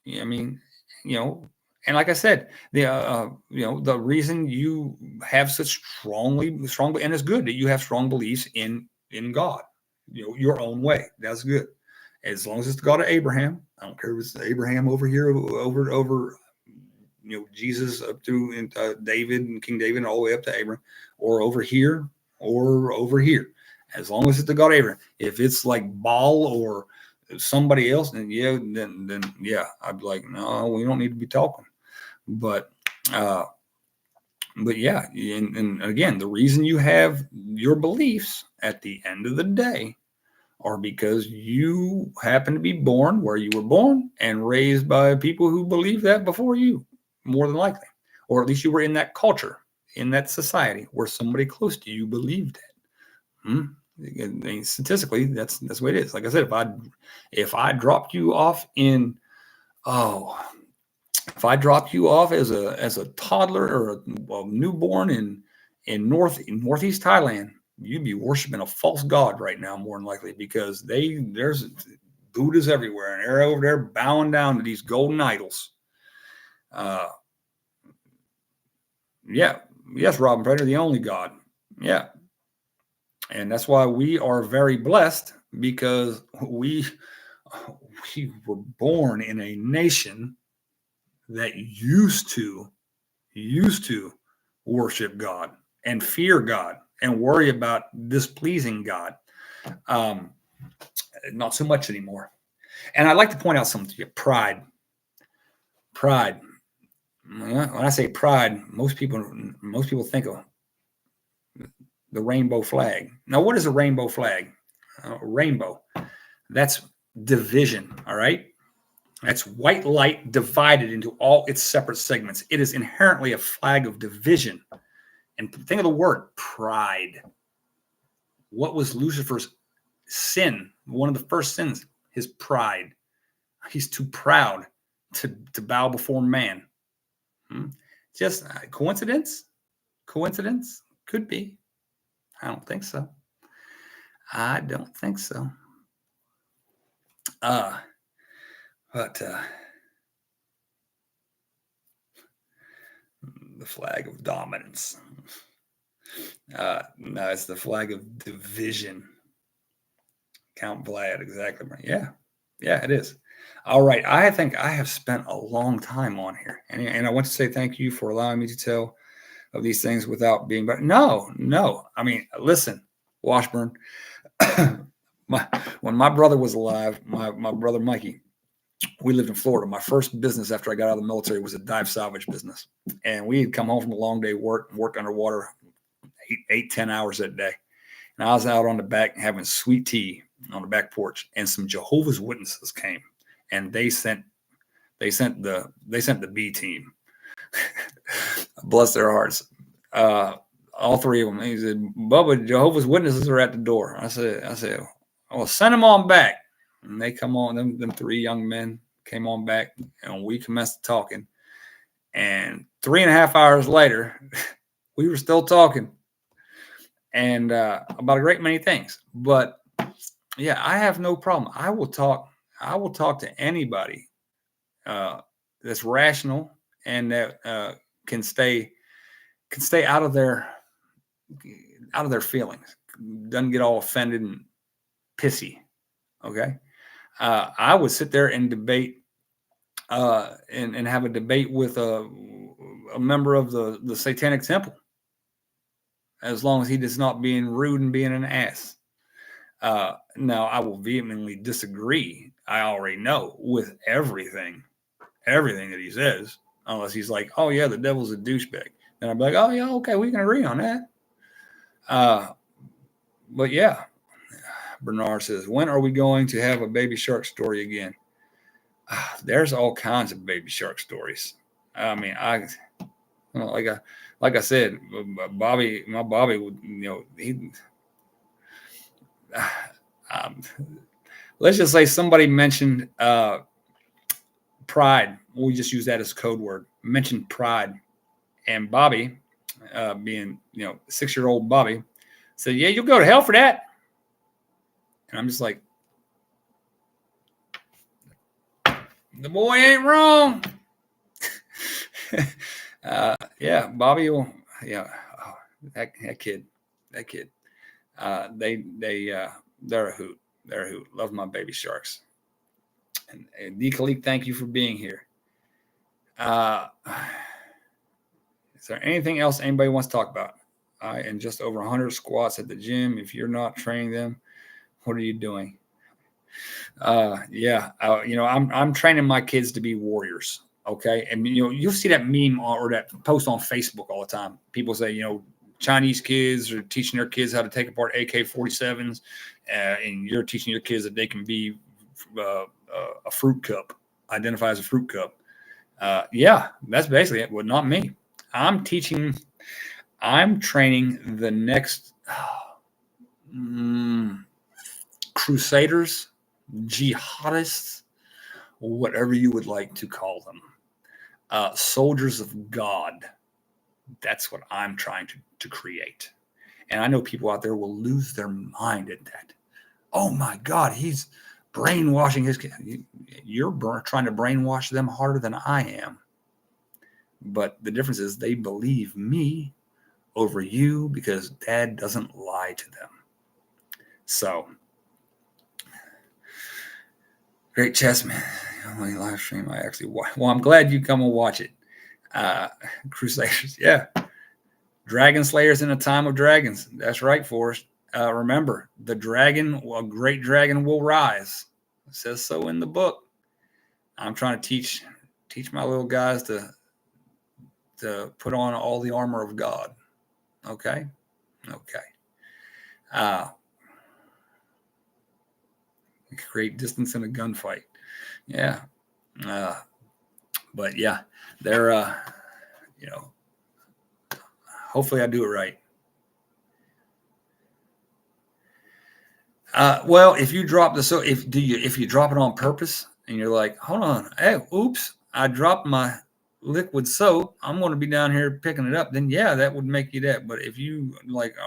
I mean, and like I said, the reason you have such strong, and it's good that you have strong beliefs in God, your own way. That's good. As long as it's the God of Abraham, I don't care if it's Abraham over here, over Jesus up through David and King David, all the way up to Abraham, or over here, or over here. As long as it's the God of Abraham. If it's like Baal or somebody else, then yeah, I'd be like, no, we don't need to be talking. But yeah, and again, the reason you have your beliefs at the end of the day are because you happen to be born where you were born and raised by people who believed that before you, more than likely. Or at least you were in that culture, in that society where somebody close to you believed that. I mean, statistically, that's the way it is. Like I said, if I dropped you off in if I dropped you off as a toddler or a newborn in northeast Thailand, you'd be worshiping a false god right now, more than likely, because there's Buddhas everywhere, and they're over there bowing down to these golden idols. Yeah, yes, Robin Predator, the only god. Yeah, and that's why we are very blessed, because we were born in a nation that used to worship God and fear God and worry about displeasing God. Not so much anymore. And I'd like to point out something to you. Pride. When I say pride, most people think of the rainbow flag. Now, what is a rainbow flag? Rainbow. That's division. All right. That's white light divided into all its separate segments. It is inherently a flag of division. And think of the word pride. What was Lucifer's sin? One of the first sins, his pride. He's too proud to bow before man. Just coincidence? Coincidence? Could be. I don't think so. But the flag of dominance. No, it's the flag of division. Count Vlad, exactly right. Yeah, it is. All right, I think I have spent a long time on here, and I want to say thank you for allowing me to tell of these things without being. But no. I mean, listen, Washburn. When my brother was alive, my brother Mikey, we lived in Florida. My first business after I got out of the military was a dive salvage business. And we had come home from a long day work underwater 10 hours a day. And I was out on the back having sweet tea on the back porch, and some Jehovah's Witnesses came, and they sent the B team. Bless their hearts. All three of them. He said, Bubba, Jehovah's Witnesses are at the door. I said, well, send them on back. And they come on, them three young men came on back, and we commenced talking. And 3.5 hours later, we were still talking, and about a great many things. But yeah, I have no problem. I will talk to anybody that's rational and that can stay out of their feelings, doesn't get all offended and pissy. Okay. I would sit there and debate and have a debate with a member of the Satanic Temple, as long as he does not being rude and being an ass. Now, I will vehemently disagree, I already know, with everything that he says, unless he's like, oh, yeah, the devil's a douchebag. Then I'll be like, oh, yeah, okay, we can agree on that. But yeah, Bernard says, when are we going to have a baby shark story again? There's all kinds of baby shark stories. I mean, like I said, Bobby would, he. Let's just say somebody mentioned pride. We just use that as a code word. Mentioned pride, and Bobby, being 6-year-old Bobby, said, "Yeah, you'll go to hell for that." And I'm just like, the boy ain't wrong. Yeah, Bobby will. Yeah, that kid. They're a hoot. They're a hoot. Love my baby sharks. And D. Khalik, thank you for being here. Is there anything else anybody wants to talk about? and just over 100 squats at the gym. If you're not training them, what are you doing? I'm training my kids to be warriors. Okay. And, you'll see that meme or that post on Facebook all the time. People say, Chinese kids are teaching their kids how to take apart AK-47s, and you're teaching your kids that they can be a fruit cup, identify as a fruit cup. Yeah, that's basically it. Well, not me. I'm training the next crusaders, jihadists, whatever you would like to call them, soldiers of God. That's what I'm trying to create. And I know people out there will lose their mind at that. Oh my God, he's brainwashing his kids. You're trying to brainwash them harder than I am. But the difference is they believe me over you because Dad doesn't lie to them. So, great chess, man. Only live stream I actually watch. Well, I'm glad you come and watch it. Crusaders, yeah. Dragon Slayers in a time of dragons. That's right, Forrest. Remember, a great dragon will rise. It says so in the book. I'm trying to teach my little guys to put on all the armor of God. Okay? Create distance in a gunfight. Yeah. But yeah, they're, hopefully I do it right. Well, if you drop if you drop it on purpose and you're like, hold on, hey, oops, I dropped my liquid soap, I'm going to be down here picking it up, then yeah, that would make you that. But if you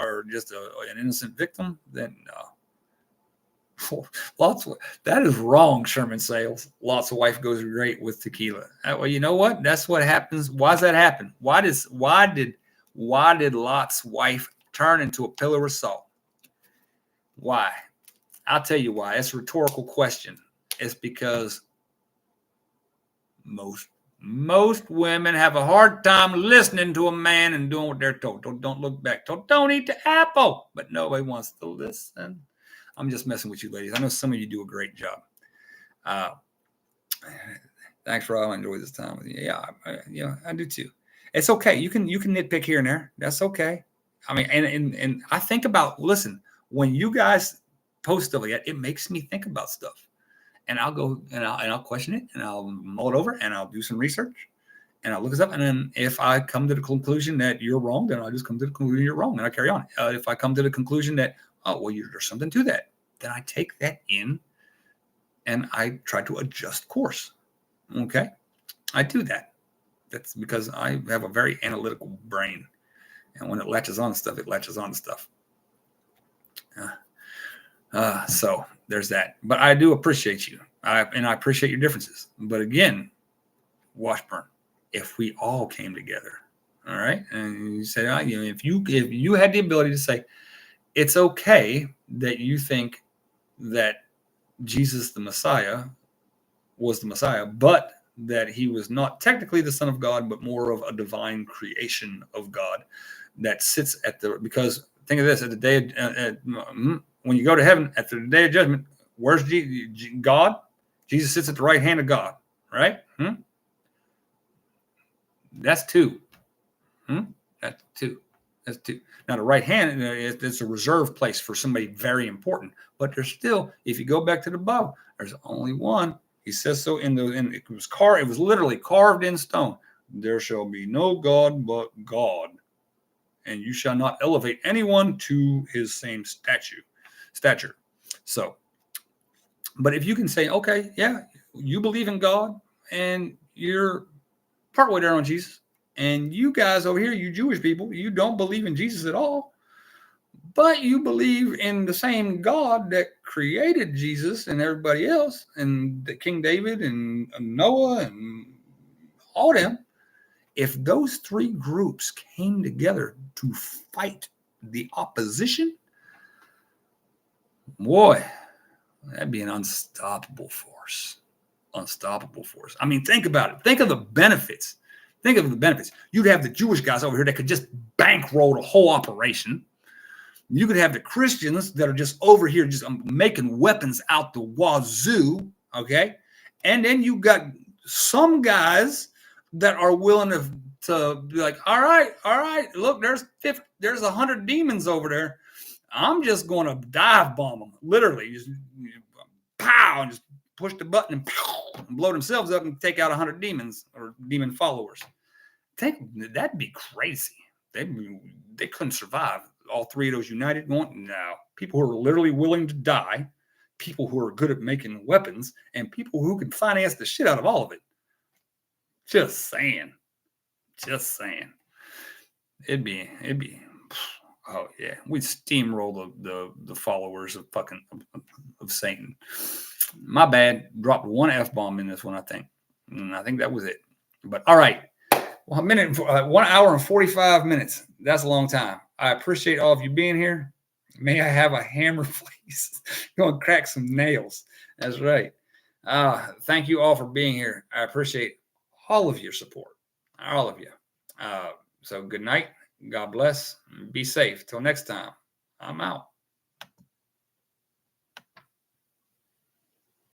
are just an innocent victim, then that is wrong, Sherman Sales. Lots of wife goes great with tequila. Well, you know what? That's what happens. Why does that happen? Why did Lot's wife turn into a pillar of salt? Why? I'll tell you why. It's a rhetorical question. It's because most women have a hard time listening to a man and doing what they're told. Don't look back. Don't eat the apple. But nobody wants to listen. I'm just messing with you, ladies. I know some of you do a great job. Thanks, Rob. I enjoy this time with you. Yeah, I do too. It's okay. You can nitpick here and there. That's okay. I mean, and I think about, listen, when you guys post stuff like that, it makes me think about stuff. And I'll go and I'll question it and I'll mull it over and I'll do some research and I'll look this up. And then if I come to the conclusion that you're wrong, then I'll just come to the conclusion you're wrong and I carry on. If I come to the conclusion that, there's something to that, then I take that in and I try to adjust course. Okay. I do that. That's because I have a very analytical brain. And when it latches on to stuff, it latches on to stuff. So there's that. But I do appreciate you. And I appreciate your differences. But again, Washburn, if we all came together, all right, and you say, if you had the ability to say, it's okay that you think that Jesus the Messiah was the Messiah, but that he was not technically the Son of God, but more of a divine creation of God that sits because think of this, at the day when you go to heaven at the day of judgment, where's God? Jesus sits at the right hand of God, right? That's two. That's two. Now, the right hand, it's a reserved place for somebody very important. But there's still, if you go back to the Bible, there's only one. He says so it was literally carved in stone. There shall be no God but God, and you shall not elevate anyone to his same stature. So, but if you can say, okay, yeah, you believe in God, and you're partway there on Jesus, and you guys over here, you Jewish people, you don't believe in Jesus at all, but you believe in the same God that created Jesus and everybody else, and the King David and Noah and all them. If those three groups came together to fight the opposition, boy, that'd be an unstoppable force. I mean, think about it. Think of the benefits Think of the benefits. You'd have the Jewish guys over here that could just bankroll the whole operation. You could have the Christians that are just over here just making weapons out the wazoo, okay? And then you got some guys that are willing to be like, all right, look, there's 100 demons over there. I'm just going to dive bomb them, literally, just pow, and just push the button and pow, and blow themselves up and take out 100 demons or demon followers. That'd be crazy. They couldn't survive. All three of those united one. No, people who are literally willing to die, people who are good at making weapons, and people who can finance the shit out of all of it. Just saying. It'd be. Oh yeah, we'd steamroll the followers of Satan. My bad. Dropped one F-bomb in this one, I think. And I think that was it. But all right. Well, 1 hour and 45 minutes. That's a long time. I appreciate all of you being here. May I have a hammer, please? Go and crack some nails. That's right. Thank you all for being here. I appreciate all of your support. All of you. So good night. God bless. Be safe. Till next time. I'm out.